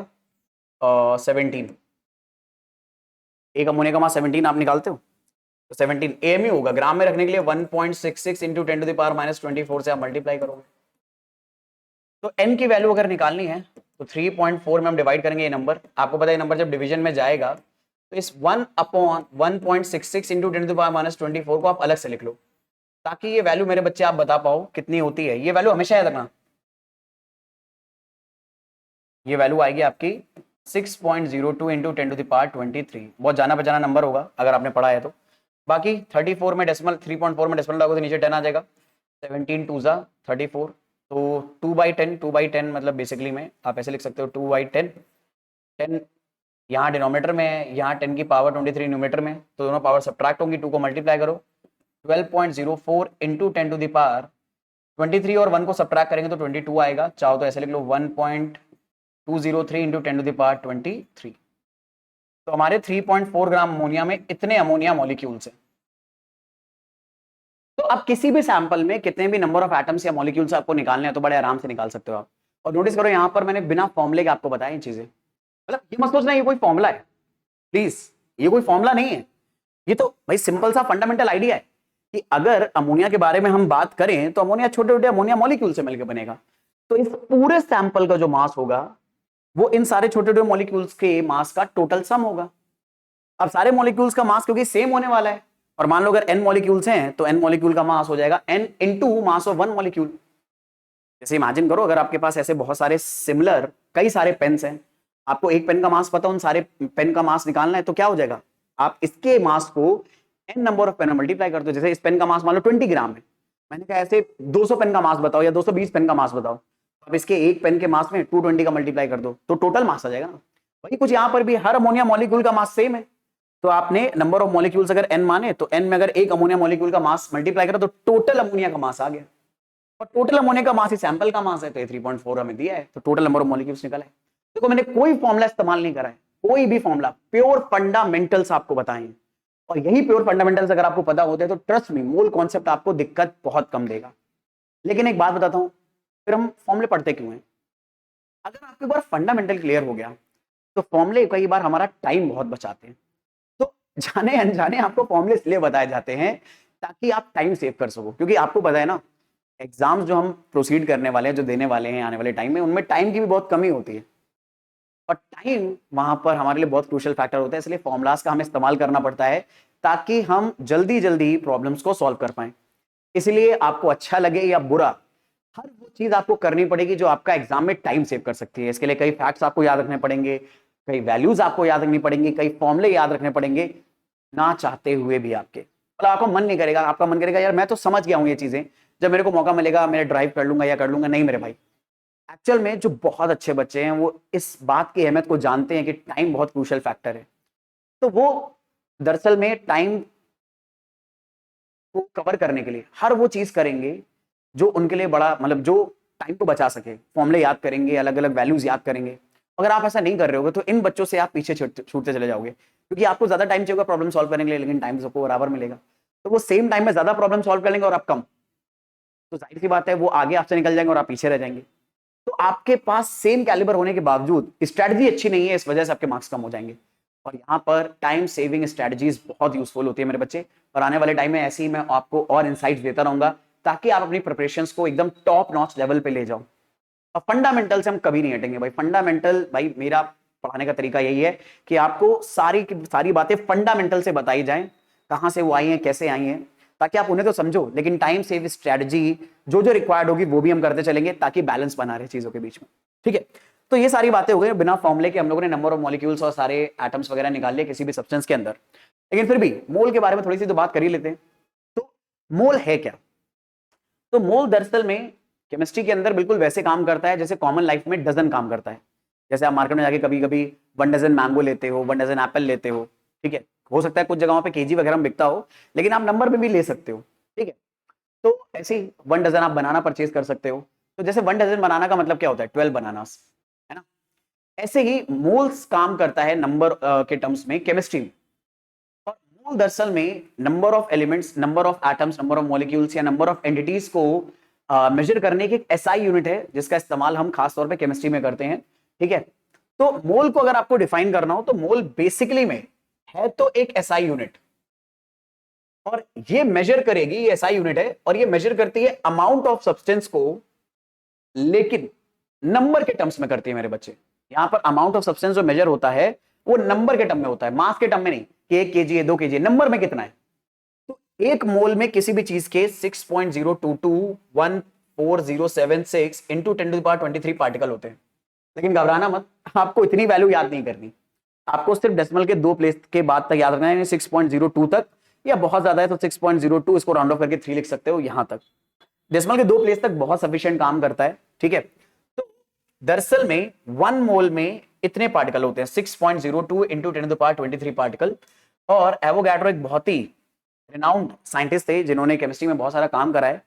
17। एक अमोनिया का मास 17 आप निकालते हो तो 17 AMU होगा। ग्राम में रखने के लिए 1.66 इंटू 10 टू द पावर -24 से आप मल्टीप्लाई करोगे। तो n की वैल्यू अगर निकालनी है तो 3.4 में हम डिवाइड करेंगे ये नंबर। आपको पता है ये नंबर जब डिवीजन में जाएगा तो इस 1/1.66 इंटू 10 टू द पावर -24 को आप अलग से लिख लो, ताकि ये वैल्यू मेरे बच्चे आप बता पाओ कितनी होती है। ये वैल्यू हमेशा याद रखना, ये वैल्यू आएगी आपकी 6.02 इंटू 10 टू द पावर 23। बहुत जाना पहचाना नंबर होगा अगर आपने पढ़ा है तो। बाकी 34 में डेसिमल, 3.4 में डेसिमल लगो तो नीचे 10 आ जाएगा। 17 2 जा 34, तो 2/10 मतलब बेसिकली में आप ऐसे लिख सकते हो 2/10। 10 यहाँ डिनोमीटर में है, यहाँ 10 की पावर 23 न्यूमेटर में, तो दोनों पावर सब्ट्रैक्ट होंगी, 2 को मल्टीप्लाई करो। 12.04 इंटू 10 टू द पावर 23 और 1 को सब्ट्रैक्ट करेंगे तो 22 आएगा। चाहो तो ऐसे लिख लो 1.203 इंटू 10 टू द पावर 23। तो हमारे 3.4 ग्राम अमोनिया में इतने अमोनिया मॉलिक्यूल्स हैं। तो अब किसी भी सैंपल में कितने भी नंबर ऑफ एटम्स या मॉलिक्यूल्स आपको निकालने हैं तो बड़े आराम से निकाल सकते हो आप। और नोटिस करो यहाँ पर मैंने बिना फॉर्मूले के आपको बताया ये चीजें, मतलब ये मत सोचना ये कोई फॉर्मूला है, प्लीज ये कोई फॉर्मूला नहीं है। ये तो भाई सिंपल सा फंडामेंटल आइडिया है कि अगर अमोनिया के बारे में हम बात करें तो अमोनिया छोटे छोटे अमोनिया मॉलिक्यूल से मिलकर बनेगा। तो इस पूरे सैंपल का जो मास होगा वो इन सारे छोटे छोटे मॉलिक्यूल्स के मास का टोटल सम होगा। अब सारे मॉलिक्यूल्स का मास क्योंकि सेम होने वाला है, और मान लो अगर n मॉलिक्यूल्स हैं तो n मॉलिक्यूल का मास हो जाएगा n into mass of 1 molecule. जैसे इमेजिन करो अगर आपके पास ऐसे बहुत सारे सिमिलर कई सारे पेन्स हैं, आपको एक पेन का मास पता, उन सारे पेन का मास निकालना है तो क्या हो जाएगा, आप इसके मास को n नंबर ऑफ पेन में मल्टीप्लाई कर दो। जैसे इस पेन का मास मान लो 20 ग्राम है, मैंने कहा ऐसे 200 पेन का मास बताओ या 220 पेन का मास बताओ, अब इसके एक पेन के मास में 220 का मल्टीप्लाई कर दो तो टोटल मास आ जाएगा ना। वही कुछ यहाँ पर भी हर अमोनिया मॉलिक्यूल का मास सेम है, तो आपने नंबर ऑफ मॉलिक्यूल्स अगर n माने तो n में अगर एक अमोनिया मॉलिक्यूल का मास मल्टीप्लाई करा तो टोटल अमोनिया का मास आ गया। और टोटल अमोनिया का मास ही सैंपल का मास है, तो 3.4 हमें दिया है, तो टोटल नंबर ऑफ मॉलिक्यूल्स निकला है। देखो मैंने कोई फॉर्मूला इस्तेमाल नहीं करा है, कोई भी फॉर्मूला प्योर फंडामेंटल्स आपको बताएं, और यही प्योर फंडामेंटल्स अगर आपको पता होते हैं तो ट्रस्ट मी मोल कॉन्सेप्ट आपको दिक्कत बहुत कम देगा। लेकिन एक बात बताता हूं, फिर हम फॉर्मूले पढ़ते क्यों हैं? अगर आपके बार फंडामेंटल क्लियर हो गया तो फॉर्मूले कई बार हमारा टाइम बहुत बचाते हैं। तो जाने अनजाने आपको फॉर्मूले इसलिए बताए जाते हैं ताकि आप टाइम सेव कर सको, क्योंकि आपको पता है ना एग्जाम्स जो हम प्रोसीड करने वाले हैं, जो देने वाले हैं आने वाले टाइम में, उनमें टाइम की भी बहुत कमी होती है, और टाइम वहां पर हमारे लिए बहुत क्रूशियल फैक्टर होता है। इसलिए फॉर्मुलाज का हमें इस्तेमाल करना पड़ता है ताकि हम जल्दी जल्दी प्रॉब्लम्स को सॉल्व कर पाए। इसलिए आपको अच्छा लगे या बुरा, हर वो चीज आपको करनी पड़ेगी जो आपका एग्जाम में टाइम सेव कर सकती है। इसके लिए कई फैक्ट्स आपको याद रखने पड़ेंगे, कई वैल्यूज आपको याद रखनी पड़ेंगी, कई फॉर्मुले याद रखने पड़ेंगे, ना चाहते हुए भी आपके, मतलब आपका मन नहीं करेगा, आपका मन करेगा यार मैं तो समझ गया हूं ये चीजें, जब मेरे को मौका मिलेगा मैं ड्राइव कर लूंगा या कर लूंगा। नहीं मेरे भाई, एक्चुअल में जो बहुत अच्छे बच्चे हैं वो इस बात की अहमियत को जानते हैं कि टाइम बहुत क्रूशियल फैक्टर है। तो वो दरअसल में टाइम को कवर करने के लिए हर वो चीज करेंगे जो उनके लिए बड़ा, मतलब जो टाइम को बचा सके। फॉर्मूले याद करेंगे, अलग अलग वैल्यूज याद करेंगे। अगर आप ऐसा नहीं कर रहे होगे तो इन बच्चों से आप पीछे छूटते चले जाओगे, क्योंकि आपको ज्यादा टाइम चाहिए प्रॉब्लम सॉल्व करने के लिए, लेकिन टाइम सबको बराबर मिलेगा। तो वो सेम टाइम में ज्यादा प्रॉब्लम सॉल्व कर लेंगे और आप कम, तो जाहिर सी बात है वो आगे आपसे निकल जाएंगे और आप पीछे रह जाएंगे। तो आपके पास सेम कैलिबर होने के बावजूद स्ट्रेटजी अच्छी नहीं है, इस वजह से आपके मार्क्स कम हो जाएंगे। और यहाँ पर टाइम सेविंग स्ट्रेटजीज बहुत यूजफुल होती है मेरे बच्चे, और आने वाले टाइम में ऐसी ही मैं आपको और इनसाइट्स देता रहूंगा ताकि आप अपनी प्रिपरेशंस को एकदम टॉप नॉच लेवल पे ले जाओ। और फंडामेंटल से हम कभी नहीं हटेंगे भाई। फंडामेंटल भाई, मेरा पढ़ाने का तरीका यही है कि आपको सारी की सारी बातें फंडामेंटल से बताई जाएं, कहां से वो आई हैं, कैसे आई हैं, ताकि आप उन्हें तो समझो, लेकिन टाइम सेव स्ट्रेटजी जो जो रिक्वायर्ड होगी वो भी हम करते चलेंगे ताकि बैलेंस बना रहे चीजों के बीच में। ठीक है, तो ये सारी बातें हो गई। बिना फॉर्मूले के हम लोगों ने नंबर ऑफ मॉलिक्यूल्स और सारे एटम्स वगैरह निकाल लिए किसी भी सब्सटेंस के अंदर, लेकिन फिर भी मोल के बारे में थोड़ी सी तो बात कर ही लेते हैं। तो मोल है क्या? तो मोल दरअसल में केमिस्ट्री के अंदर बिल्कुल वैसे काम करता है जैसे कॉमन लाइफ में डजन काम करता है। जैसे आप मार्केट में जाके कभी कभी 1 डजन मैंगो लेते हो, 1 डजन एप्पल लेते हो, ठीक है, हो सकता है कुछ जगहों पे केजी वगैरह में बिकता हो, लेकिन आप नंबर में भी ले सकते हो। ठीक है, तो ऐसे ही 1 डजन आप बनाना परचेज कर सकते हो। तो जैसे 1 डजन बनाना का मतलब क्या होता है? 12 बनानास, है ना। ऐसे ही मोल्स काम करता है नंबर के टर्म्स में केमिस्ट्री में। और मोल दरअसल में number of elements, number of atoms, number of molecules या नंबर ऑफ एंटिटीज को मेजर करने की एक एसआई यूनिट है जिसका इस्तेमाल हम खास तौर पे केमिस्ट्री में करते हैं। ठीक है, तो मोल को अगर आपको डिफाइन करना हो तो मोल बेसिकली में है तो एक एसआई यूनिट, और ये मेजर करेगी, ये एसआई यूनिट है और ये मेजर करती है अमाउंट ऑफ सब्सटेंस को, लेकिन नंबर के टर्म्स में करती है मेरे बच्चे। यहां पर अमाउंट ऑफ सब्सटेंस जो मेजर होता है वो नंबर के टर्म में होता है, मास के टर्म में नहीं कि 1 केजी है 2 केजी है, नंबर में कितना है। तो एक मोल में किसी भी चीज के 6.0221407 इंटू 10⁻23 पार्टिकल होते हैं। लेकिन घबराना मत, आपको इतनी वैल्यू याद नहीं करनी, आपको सिर्फ डेसिमल के 2 प्लेस के बाद तक याद रखना है, 6.02 तक, या बहुत ज्यादा है तो 6.02 इसको राउंड ऑफ करके 3 लिख सकते हो, यहां तक डेसिमल के 2 प्लेस तक बहुत सफिशिएंट काम करता है। ठीक है, तो दरअसल में 1 मोल में इतने पार्टिकल होते हैं, 6.02 इंटू 10⁻23 पार्टिकल। और एवोगैड्रो एक बहुत ही रिनाउंड साइंटिस्ट थे जिन्होंने केमिस्ट्री में बहुत सारा काम करा है,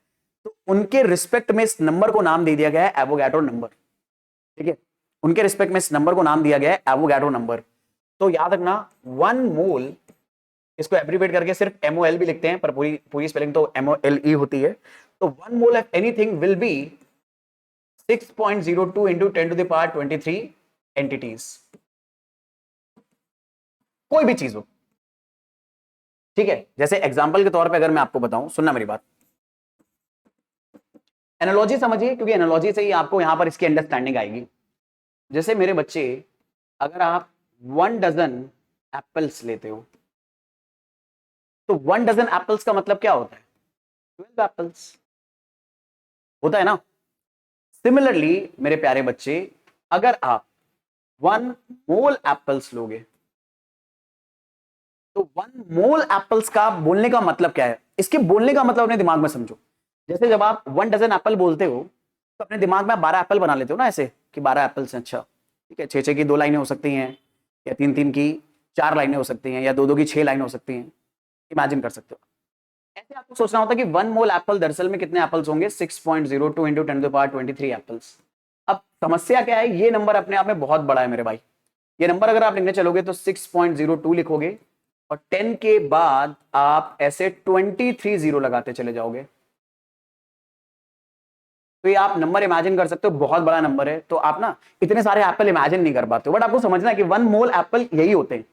तो उनके रिस्पेक्ट में इस नंबर को नाम दे दिया गया है एवोगैड्रो नंबर। ठीक है, उनके रिस्पेक्ट में इस नंबर को नाम दिया गया है एवोगैड्रो नंबर। तो याद रखना 1 मोल, इसको एब्रीवेट करके सिर्फ MOL भी लिखते हैं पर पूरी पूरी स्पेलिंग तो MOLE होती है। तो 1 mole of anything will be 6.02 into 10⁻23 entities, कोई भी चीज हो। ठीक है, जैसे एग्जांपल के तौर पे अगर मैं आपको बताऊं, सुनना मेरी बात, एनालॉजी समझिए, क्योंकि एनालॉजी से ही आपको यहां पर इसकी अंडरस्टैंडिंग आएगी। जैसे मेरे बच्चे, अगर आप 1 डजन एप्पल्स लेते हो तो 1 डजन एप्पल्स का मतलब क्या होता है? 12 एप्पल्स होता है ना। सिमिलरली मेरे प्यारे बच्चे, अगर आप 1 मोल एप्पल्स लोगे तो 1 मोल एप्पल्स का बोलने का मतलब क्या है? इसके बोलने का मतलब अपने दिमाग में समझो। जैसे जब आप 1 डजन एप्पल बोलते हो तो अपने दिमाग में आप 12 एप्पल बना लेते हो ना, ऐसे कि 12 एप्पल्स हैं। अच्छा ठीक है, 6-6 की 2 लाइनें हो सकती हैं, या 3-3 की 4 लाइनें हो सकती हैं, या 2-2 की 6 लाइनें हो सकती हैं। इमेजिन कर सकते हो। ऐसे आपको सोचना होता है कि 1 मोल एप्पल दरअसल में कितने एप्पल्स होंगे? 6.02 इंटू 10⁻23 एप्पल्स। अब समस्या क्या है? ये नंबर अपने आप में बहुत बड़ा है मेरे भाई, ये नंबर अगर आप लिखने चलोगे तो 6.02 लिखोगे और 10 के बाद आप ऐसे 23 जीरो लगाते चले जाओगे। तो ये आप नंबर इमेजिन कर सकते हो, बहुत बड़ा नंबर है। तो आप ना इतने सारे एप्पल इमेजिन नहीं कर पाते हो, बट आपको समझना है कि 1 मोल एप्पल यही होते हैं।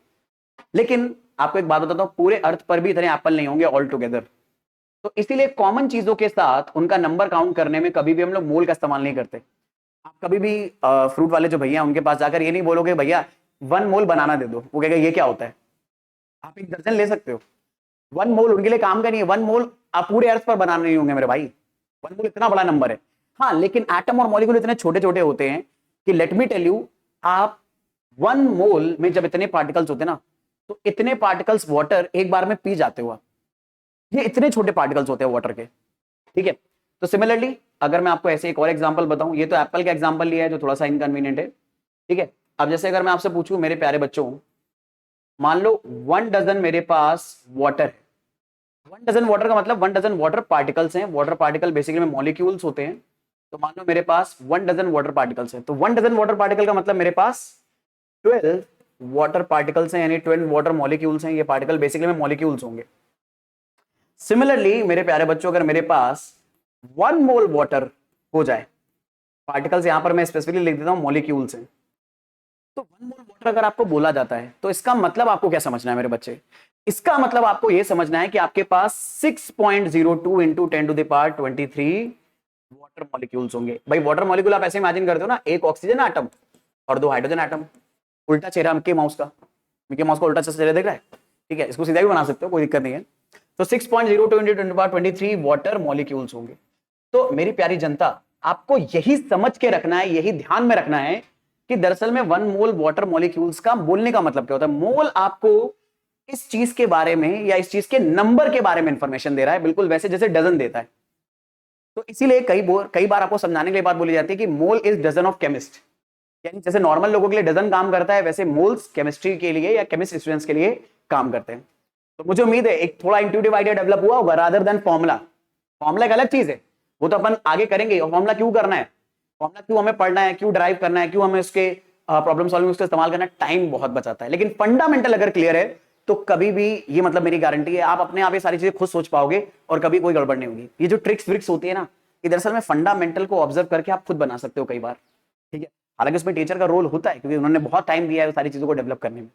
लेकिन आपको एक बात बताता हूं, पूरे अर्थ पर भी इतने एप्पल नहीं होंगे ऑल टुगेदर। तो इसीलिए कॉमन चीजों के साथ उनका नंबर काउंट करने में कभी भी हम लोग मोल का इस्तेमाल नहीं करते। आप कभी भी फ्रूट वाले जो भैया उनके पास जाकर ये नहीं बोलोगे भैया 1 मोल बनाना दे दो, वो कहेगा ये क्या होता है। आप एक दर्जन ले सकते हो, 1 मोल उनके लिए काम का नहीं है। 1 मोल आप पूरे अर्थ पर बनाने नहीं होंगे मेरे भाई, 1 मोल इतना बड़ा नंबर है। हाँ, लेकिन एटम और मॉलिक्यूल इतने छोटे छोटे होते हैं कि लेट मी टेल यू, आप 1 मोल में जब इतने पार्टिकल्स होते हैं ना, तो इतने पार्टिकल्स वाटर एक बार में पी जाते हो। ये इतने छोटे पार्टिकल्स होते हैं वाटर के, ठीक है। तो सिमिलरली अगर मैं आपको ऐसे एक और एग्जांपल बताऊं, ये तो एप्पल का एग्जांपल लिया है जो थोड़ा सा इनकन्वीनियंट है, ठीक है। अब जैसे अगर मैं आपसे पूछूं मेरे प्यारे बच्चों, मान लो 1 डजन मेरे पास वाटर है। 1 डजन वाटर का मतलब 1 डजन वाटर पार्टिकल्स हैं। वाटर पार्टिकल बेसिकली में मॉलिक्यूल्स होते हैं। तो मान लो मेरे पास 1 डजन वाटर पार्टिकल्स हैं, तो 1 डजन वाटर पार्टिकल का मतलब मेरे पास 12 वाटर पार्टिकल्स हैं, यानी 12 वाटर मॉलिक्यूल्स हैं। ये पार्टिकल बेसिकली में मॉलिक्यूल्स होंगे। सिमिलरली मेरे प्यारे बच्चों, अगर मेरे पास 1 मोल वाटर हो जाए, पार्टिकल्स यहां पर मैं स्पेसिफिकली लिख देता हूं मॉलिक्यूल्स हैं, तो 1 मोल वाटर अगर आपको बोला जाता है तो इसका मतलब आपको क्या समझना है मेरे बच्चे? इसका मतलब आपको यह समझना है कि आपके पास 6.02 into 10 to the power 23 water molecules होंगे। भाई वाटर मॉलिक्यूल आप ऐसे इमेजिन करते हो ना, एक ऑक्सीजन एटम और 2 हाइड्रोजन एटम। उल्टा चेहरा मिकी माउस का, मिकी माउस का उल्टा चेहरा देख रहा है, ठीक है। इसको सीधा भी बना सकते हो, कोई दिक्कत नहीं है। तो 6.02 into 10 to the power 23 water molecules होंगे। तो मेरी प्यारी जनता, आपको यही समझ के रखना है, यही ध्यान में रखना है कि दरअसल में 1 मोल वाटर मॉलिक्यूल्स का बोलने का मतलब क्या होता है। मोल आपको इस चीज के बारे में या इस चीज के नंबर के बारे में इंफॉर्मेशन दे रहा है, बिल्कुल वैसे जैसे डजन देता है। तो इसीलिए कई बार आपको समझाने के लिए बात बोली जाती है कि mole is dozen of chemist, यानी जैसे नॉर्मल लोगों के लिए डजन काम करता है, वैसे मोल्स केमिस्ट्री के लिए या केमिस्ट स्टूडेंट्स के लिए काम करते हैं। तो मुझे उम्मीद है एक थोड़ा इंट्यूटिव आइडिया डेवलप हुआ होगा, रादर देन फॉर्मूला। फॉर्मूला एक अलग चीज है, वो तो अपन आगे करेंगे। और फॉर्मूला क्यों करना है, फॉर्मूला क्यों हमें पढ़ना है, क्यों ड्राइव करना है, क्यों हमें उसके प्रॉब्लम सॉल्विंग उसका इस्तेमाल करना है, टाइम बहुत बचाता है। लेकिन फंडामेंटल अगर क्लियर है तो कभी भी, ये मतलब मेरी गारंटी है, आप अपने आप ये सारी चीजें खुद सोच पाओगे और कभी कोई गड़बड़ नहीं होगी। ये जो ट्रिक्स व्रिक्स होती है ना, ये दरअसल में फंडामेंटल को ऑब्जर्व करके आप खुद बना सकते हो कई बार, ठीक है। हालांकि उसमें टीचर का रोल होता है क्योंकि उन्होंने बहुत टाइम दिया है सारी चीजों को डेवलप करने में।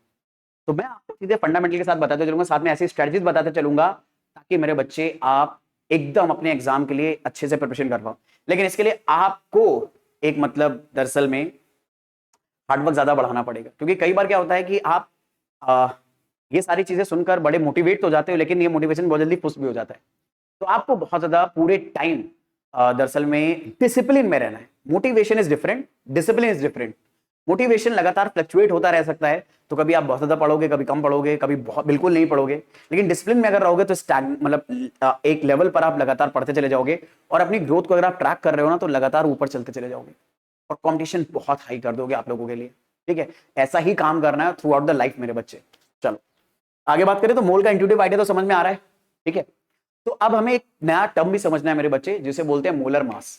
तो मैं आपको चीजें फंडामेंटल के साथ बताते चलूंगा, साथ में ऐसी स्ट्रेटजीज बताते चलूंगा ताकि मेरे बच्चे आप एकदम अपने एग्जाम के लिए अच्छे से प्रिपरेशन कर पाओ। लेकिन इसके लिए आपको एक मतलब दरअसल में हार्डवर्क ज्यादा बढ़ाना पड़ेगा, क्योंकि कई बार क्या होता है कि आप ये सारी चीजें सुनकर बड़े मोटिवेट तो जाते हो, लेकिन ये मोटिवेशन बहुत जल्दी फुस भी हो जाता है। तो आपको बहुत ज्यादा पूरे टाइम दरअसल में डिसिप्लिन में रहना है। Motivation is different, discipline is different. Motivation लगातार फ्लक्चुएट होता रह सकता है, तो कभी आप बहुत ज्यादा पढ़ोगे, कभी कम पढ़ोगे, कभी बहुत बिल्कुल नहीं पढ़ोगे। लेकिन डिसिप्लिन में अगर रहोगे तो मतलब एक लेवल पर आप लगातार पढ़ते चले जाओगे और अपनी ग्रोथ को अगर आप ट्रैक कर रहे हो ना, तो लगातार ऊपर चलते चले जाओगे और कॉम्पिटिशन बहुत हाई कर दोगे आप लोगों के लिए, ठीक है। ऐसा ही काम करना है थ्रू आउट द लाइफ मेरे बच्चे। चलो आगे बात करें तो मोल का इंट्यूटिव आइडिया तो समझ में आ रहा है, ठीक है। तो अब हमें एक नया टर्म भी समझना है मेरे बच्चे, जिसे बोलते हैं मोलर मास।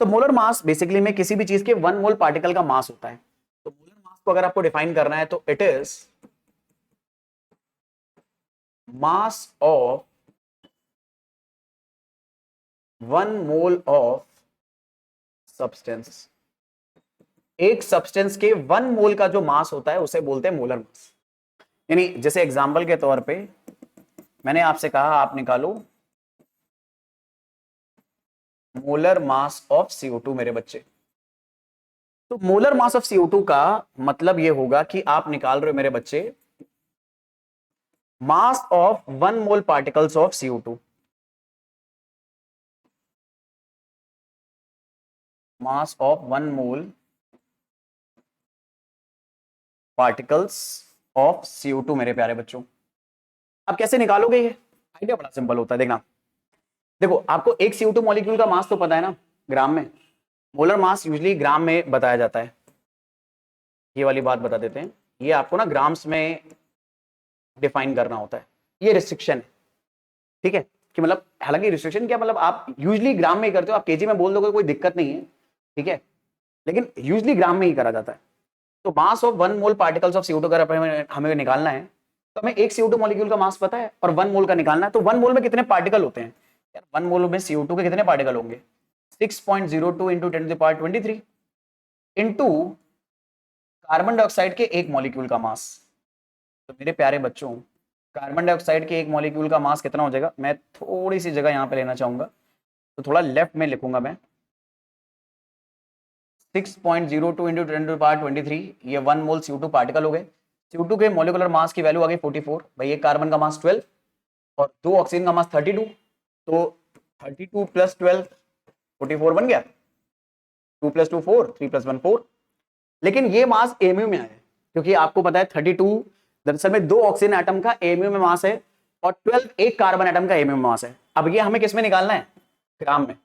तो मोलर मास बेसिकली में किसी भी चीज के 1 मोल पार्टिकल का मास होता है। तो मोलर मास को अगर आपको डिफाइन करना है तो it is mass of 1 mole of substance. एक सब्सटेंस के 1 मोल का जो मास होता है उसे बोलते हैं मोलर मास। यानी जैसे एग्जांपल के तौर पे मैंने आपसे कहा आप निकालो मोलर मास ऑफ CO2 मेरे बच्चे। तो मोलर मास ऑफ CO2 का मतलब यह होगा कि आप निकाल रहे हो मेरे बच्चे mass of 1 mole particles of CO2, mass of 1 mole particles of CO2 मेरे प्यारे बच्चों। अब कैसे निकालोगे ये? आइडिया बड़ा सिंपल होता है, देखना। देखो आपको एक CO2 मॉलिक्यूल का मास तो पता है ना, ग्राम में। मोलर मास यूजुअली ग्राम में बताया जाता है। ये वाली बात बता देते हैं, ये आपको ना ग्राम्स में डिफाइन करना होता है। ये रिस्ट्रिक्शन है, ठीक है, कि मतलब हालांकि रिस्ट्रिक्शन क्या मतलब आप यूजुअली ग्राम में ही करते हो, आप केजी में बोल दोगे कोई दिक्कत नहीं है, ठीक है, लेकिन यूजुअली ग्राम में ही करा जाता है। तो mass of 1 mole particles of CO2 अगर हमें निकालना है तो हमें एक CO2 मॉलिक्यूल का मास पता है और 1 मोल का निकालना है। तो 1 मोल में कितने पार्टिकल होते हैं यार? 1 मोल में CO2 के कितने पार्टिकल होंगे? 6.02 इंटू 10⁻23 इंटू कार्बन डाइऑक्साइड के एक मॉलिक्यूल का मास। तो मेरे प्यारे बच्चों, कार्बन डाइऑक्साइड के एक मॉलिक्यूल का मास कितना हो जाएगा? मैं थोड़ी सी जगह यहाँ पे लेना चाहूंगा, तो थोड़ा लेफ्ट में लिखूंगा मैं। 6.02 इंटू 10⁻23, ये 1 मोल CO2 पार्टिकल हो गए। CO2 के मॉलिक्यूलर मास की वैल्यू आ गई 44। भाई एक कार्बन का मास 12 और 2 ऑक्सीजन का मास 32, तो 32 प्लस 12 44 बन गया। 2 प्लस 2 4, 3 प्लस 1 4। लेकिन ये मास एमयू में आया है क्योंकि आपको पता है 32 दरअसल में 2 ऑक्सीजन एटम का एमयू में मास है और 12 एक कार्बन एटम का एमयू में मास है। अब ये हमें किस में निकालना है? ग्राम में।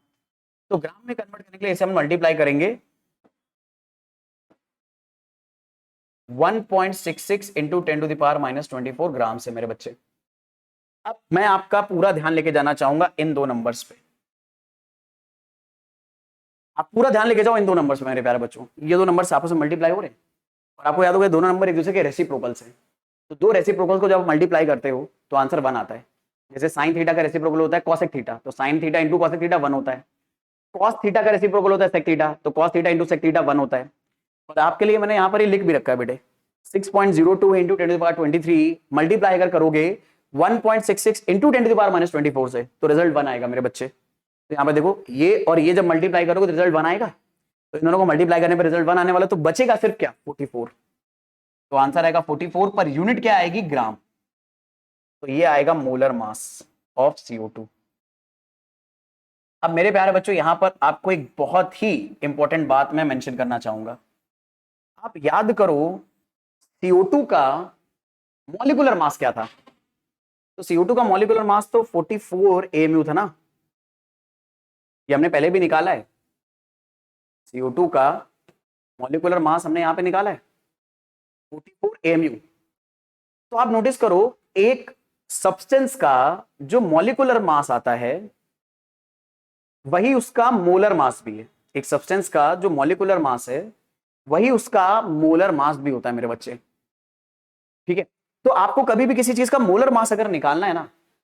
तो ग्राम में कन्वर्ट करने के लिए इसे हम मल्टीप्लाई करेंगे 1.66 इंटू 10⁻⁻24 ग्राम से मेरे बच्चे। अब मैं आपका पूरा ध्यान लेके जाना चाहूंगा इन दो नंबर्स पे। आप पूरा ध्यान लेके जाओ इन दो नंबर्स पे मेरे प्यारे बच्चों। ये दो नंबर्स आपस में मल्टीप्लाई हो रहे हैं और आपको याद होगा दोनों नंबर एक दूसरे के रेसिप्रोकल्स हैं। तो दो रेसिप्रोकल्स को जब आप मल्टीप्लाई करते हो तो आंसर 1 आता है। जैसे साइन थीटा का रेसिप्रोकल होता है कॉसेक थीटा, तो sine theta into cosec theta 1 होता है। कॉस थीटा का रेसिप्रोकल होता है सेक थीटा, तो cos theta into sec theta 1 होता है। और आपके लिए मैंने यहाँ पर ये लिख भी रखा है बेटे, 6.02 इंटू 10⁻23 मल्टीप्लाई अगर करोगे 1.66 इंटू 10⁻⁻24 से तो रिजल्ट 1 आएगा मेरे बच्चे। तो यहाँ पे देखो ये और ये जब मल्टीप्लाई करोगे तो रिजल्ट 1 आएगा। तो इन दोनों को मल्टीप्लाई करने पर रिजल्ट 1 आने वाला, तो बचेगा सिर्फ क्या? 44। तो आंसर आएगा 44 पर यूनिट क्या आएगी? ग्राम। तो ये आएगा मोलर मास ऑफ CO2। अब मेरे प्यारे बच्चों यहां पर आपको एक बहुत ही इंपॉर्टेंट बात मैं मेंशन करना चाहूंगा। आप याद करो CO2 का मॉलिक्यूलर मास क्या था? तो CO2 का मॉलिक्यूलर मास तो 44 AMU था ना, ये हमने पहले भी निकाला है। CO2 का मॉलिक्यूलर मास हमने यहां पे निकाला है 44 AMU। तो आप नोटिस करो एक सब्सटेंस का जो मॉलिक्यूलर मास आता है वही उसका मोलर मास भी है। एक सब्सटेंस का जो मॉलिक्यूलर मास है वही उसका मोलर मास भी होता है मेरे बच्चे। ठीक है, तो आपको कभी भी किसी चीज का मोलर मास अगर निकालना है ना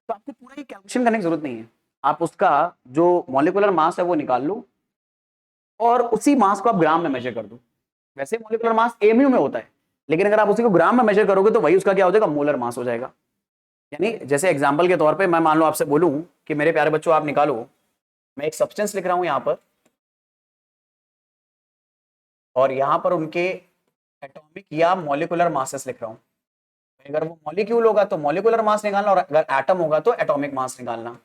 तो आपको पूरा ये कैलकुलेशन करने की जरूरत नहीं है। आप उसका जो मॉलिक्यूलर मास है वो निकाल लो और उसी मास को आप ग्राम में मेजर कर दो। वैसे मॉलिक्यूलर मास एमयू में होता है, लेकिन अगर आप उसी को ग्राम में मेजर करोगे तो वही उसका क्या हो जाएगा? मोलर मास हो जाएगा। यानी जैसे एग्जांपल के तौर पे मैं मान लो आपसे बोलूं कि मेरे प्यारे बच्चों आप निकालो, मैं एक सब्सटेंस लिख रहा हूं यहां पर और यहां पर उनके एटॉमिक या मॉलिक्यूलर मासेस लिख रहा हूं। अगर वो मॉलिक्यूल होगा तो मॉलिक्यूलर मास निकालना और अगर एटम होगा तो एटॉमिक मास निकालना।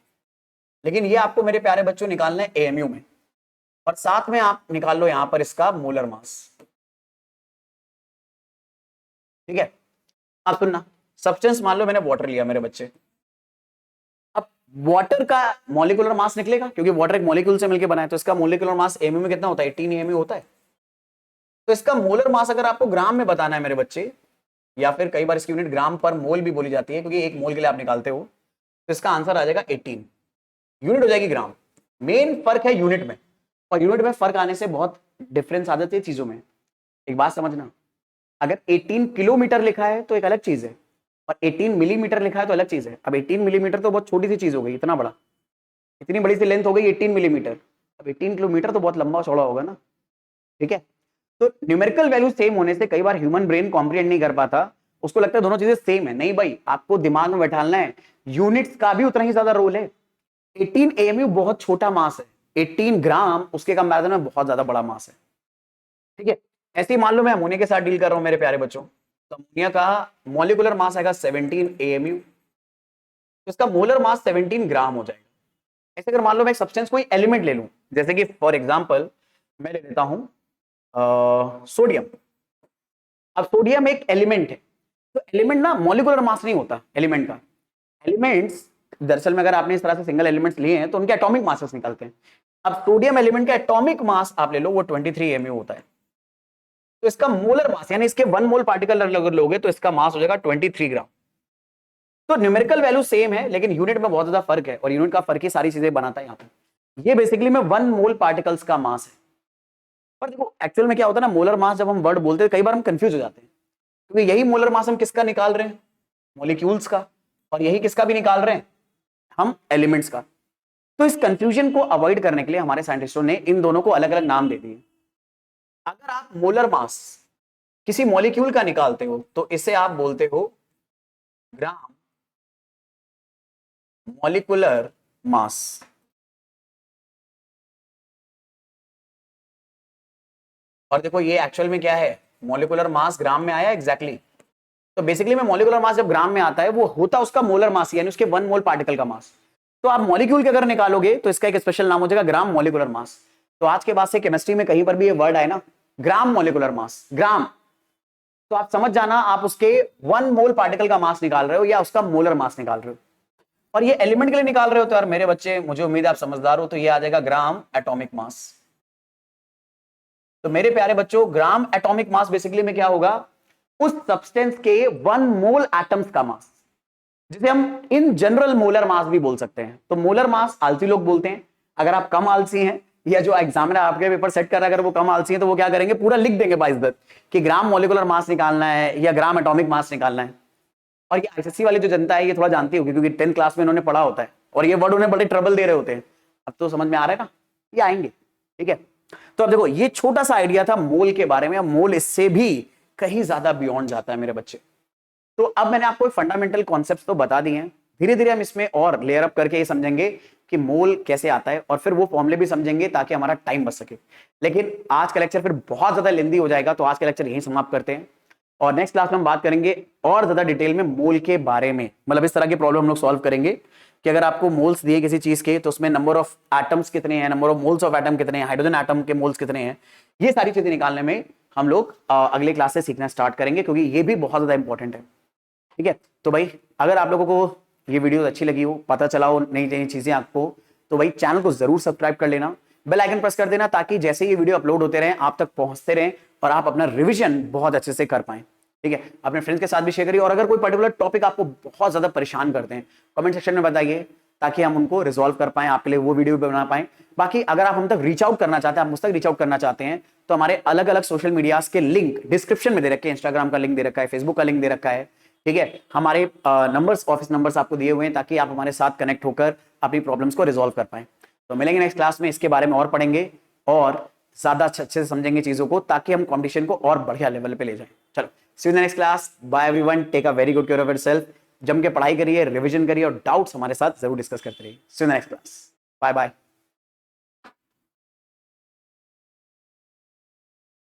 लेकिन ये आपको मेरे प्यारे बच्चों निकालना है एएमयू में और साथ में आप निकाल लो यहां पर इसका मोलर मास। ठीक है, आप सुनना, सब्सटेंस मान लो मैंने वाटर लिया मेरे बच्चे। अब वाटर का मॉलिक्यूलर मास निकलेगा क्योंकि वाटर एक मॉलिक्यूल से मिलकर बना है, तो इसका मॉलिक्यूलर मास एमयू में कितना होता है? 18 एमयू होता है। तो इसका मोलर मास अगर आपको ग्राम में बताना है मेरे बच्चे, या फिर कई बार इसकी यूनिट ग्राम पर मोल भी बोली जाती है क्योंकि एक मोल के लिए आप निकालते हो, तो इसका आंसर आ जाएगा 18। यूनिट हो जाएगी ग्राम। मेन फर्क है यूनिट में, और यूनिट में फर्क आने से बहुत डिफरेंस आ जाती है चीजों में। एक बात समझना, अगर 18 किलोमीटर लिखा है तो एक अलग चीज है और 18 मिलीमीटर लिखा है तो अलग चीज है। अब 18 मिलीमीटर तो बहुत छोटी सी चीज हो गई, इतना बड़ा, इतनी बड़ी सी लेंथ हो गई 18 मिलीमीटर। अब 18 किलोमीटर तो बहुत लंबा चौड़ा होगा ना। ठीक है, तो न्यूमेरिकल वैल्यू सेम होने से कई बार ह्यूमन ब्रेन कॉम्प्रिहेंड नहीं कर पाता, उसको लगता है दोनों चीजें सेम है। नहीं भाई, आपको दिमाग में बैठाना है यूनिट्स का भी उतना ही ज्यादा रोल है। 18 एएमयू बहुत छोटा मास है, 18 ग्राम उसके कंपैरिजन में बहुत ज्यादा बड़ा मास है। ठीक है, ऐसे ही मान लो मैं अमोनिया के साथ डील कर रहा हूं मेरे प्यारे बच्चों, तो अमोनिया का मॉलिक्यूलर मास आएगा 17 एएमयू, तो इसका मोलर मास 17 ग्राम हो जाएगा। ऐसे अगर मान लो मैं एक सब्सटेंस कोई एलिमेंट ले लूं, जैसे कि फॉर एग्जांपल मैं ले लेता हूं सोडियम। अब सोडियम एक एलिमेंट है, तो एलिमेंट ना मॉलिक्यूलर मास नहीं होता एलिमेंट का। एलिमेंट्स दरअसल में अगर आपने इस तरह से सिंगल एलिमेंट्स लिए हैं तो उनके एटॉमिक मासेस निकलते हैं। अब सोडियम एलिमेंट का एटॉमिक मास आप ले लो, वो 23 एमयू होता है। तो इसका मोलर मास यानी इसके 1 मोल पार्टिकल अगर लोगे तो इसका मास हो जाएगा 23 ग्राम। तो न्यूमेरिकल वैल्यू सेम है लेकिन यूनिट में बहुत ज्यादा फर्क है, और यूनिट का फर्क ही सारी चीजें बनाता है। यहाँ पे ये बेसिकली में 1 मोल पार्टिकल्स का मास है। पर देखो एक्चुअल में क्या होता है ना, मोलर मास जब हम वर्ड बोलते हैं कई बार हम कंफ्यूज हो जाते हैं, क्योंकि यही मोलर मास हम किसका निकाल रहे हैं, मॉलिक्यूल्स का, और यही किसका भी निकाल रहे हैं, हम एलिमेंट्स का। तो इस कंफ्यूजन को अवॉइड करने के लिए हमारे साइंटिस्टों ने इन दोनों को अलग अलग नाम दे दिए। अगर आप मोलर मास किसी मॉलिक्यूल का निकालते हो तो इसे आप बोलते हो ग्राम मॉलिक्यूलर मास। और देखो ये एक्चुअल में क्या है, मॉलिक्यूलर मास ग्राम में आया एग्जैक्टली। तो बेसिकली में मॉलिक्यूलर मास जब ग्राम में आता है वो होता उसका मोलर मास, यानी उसके 1 मोल पार्टिकल का मास। तो आप मॉलिक्यूल के अगर निकालोगे तो इसका एक स्पेशल नाम हो जाएगा ग्राम मॉलिक्यूलर मास। तो आज के बाद से केमिस्ट्री में कहीं पर भी ये वर्ड आए ना, ग्राम मॉलिक्यूलर मास, ग्राम, तो आप समझ जाना आप उसके 1 मोल पार्टिकल का मास निकाल रहे हो या उसका मोलर मास निकाल रहे हो। और ये एलिमेंट के लिए निकाल रहे हो तो यार मेरे बच्चे, मुझे उम्मीद है आप समझदार हो, तो ये आ जाएगा ग्राम एटॉमिक मास। तो मेरे प्यारे बच्चों, ग्राम एटॉमिक मास बेसिकली में क्या होगा, उस सब्सटेंस के 1 मोल एटम्स का मास, जिसे हम इन जनरल मोलर मास भी बोल सकते हैं। तो मोलर मास आलसी लोग बोलते हैं। अगर आप कम आलसी हैं या जो एग्जामिनर आपके पेपर सेट कर रहा है अगर वो कम आलसी है तो वो क्या करेंगे, पूरा लिख देंगे 22 कि ग्राम मॉलिक्यूलर मास निकालना है या ग्राम एटॉमिक मास निकालना है। और ये आईसीएससी वाली जो जनता है ये थोड़ा जानती होगी, क्योंकि 10th क्लास में इन्होंने पढ़ा होता है और ये वर्ड उन्हें बड़े ट्रबल दे रहे होते हैं। अब तो समझ में आ रहा है ना, ये आएंगे, ठीक है। तो अब देखो ये छोटा सा आइडिया था मोल के बारे में। अब मोल इससे भी कहीं ज्यादा बियॉन्ड जाता है मेरे बच्चे। तो अब मैंने आपको फंडामेंटल कॉन्सेप्ट्स तो बता दिए हैं, धीरे धीरे हम इसमें और लेयर अप करके ये समझेंगे कि मोल कैसे आता है, और फिर वो फॉर्मूले भी समझेंगे ताकि हमारा टाइम बच सके। लेकिन आज का लेक्चर फिर बहुत ज्यादा लेंदी हो जाएगा, तो आज का लेक्चर यहीं समाप्त करते हैं और नेक्स्ट क्लास में हम बात करेंगे और ज्यादा डिटेल में मोल के बारे में। मतलब इस तरह की प्रॉब्लम हम लोग सॉल्व करेंगे कि अगर आपको मोल्स दिए किसी चीज के तो उसमें नंबर ऑफ एटम्स कितने हैं, number of moles of atom कितने हैं, हाइड्रोजन एटम के मोल्स कितने हैं, ये सारी चीजें निकालने में हम लोग अगले क्लास से सीखना स्टार्ट करेंगे, क्योंकि ये भी बहुत ज्यादा इंपॉर्टेंट है, ठीक है। तो भाई अगर आप लोगों को ये वीडियो अच्छी लगी हो, पता चला हो नई नई चीजें आपको, तो भाई चैनल को जरूर सब्सक्राइब कर लेना, बेल आइकन प्रेस कर देना, ताकि जैसे ये वीडियो अपलोड होते रहें आप तक पहुंचते रहें और आप अपना रिवीजन बहुत अच्छे से कर पाएं, ठीक है। अपने फ्रेंड्स के साथ भी शेयर करिए, और अगर कोई पर्टिकुलर टॉपिक आपको बहुत ज्यादा परेशान करते हैं कमेंट सेक्शन में बताइए, ताकि हम उनको रिजॉल्व कर पाएं, आपके लिए वो वीडियो बना पाएं। बाकी अगर आप हम तक रीच आउट करना चाहते हैं, आप मुझ तक रीच आउट करना चाहते हैं, तो हमारे अलग अलग सोशल मीडियाज के लिंक डिस्क्रिप्शन में दे रखे हैं। इंस्टाग्राम का लिंक दे रखा है, फेसबुक का लिंक दे रखा है, ठीक है। हमारे नंबर्स, ऑफिस नंबर्स आपको दिए हुए हैं ताकि आप हमारे साथ कनेक्ट होकर अपनी प्रॉब्लम्स को रिजॉल्व कर पाएं। तो मिलेंगे नेक्स्ट क्लास में, इसके बारे में और पढ़ेंगे और ज्यादा अच्छे से समझेंगे चीजों को, ताकि हम कंपटीशन को और बढ़िया लेवल पे ले जाएं। चलो, see you in the next class, bye everyone, take a very good care of yourself, जम के पढ़ाई करिए, रिवीजन करिए और डाउट्स हमारे साथ जरूर डिस्कस करते रहिए। See you in the next class, bye bye.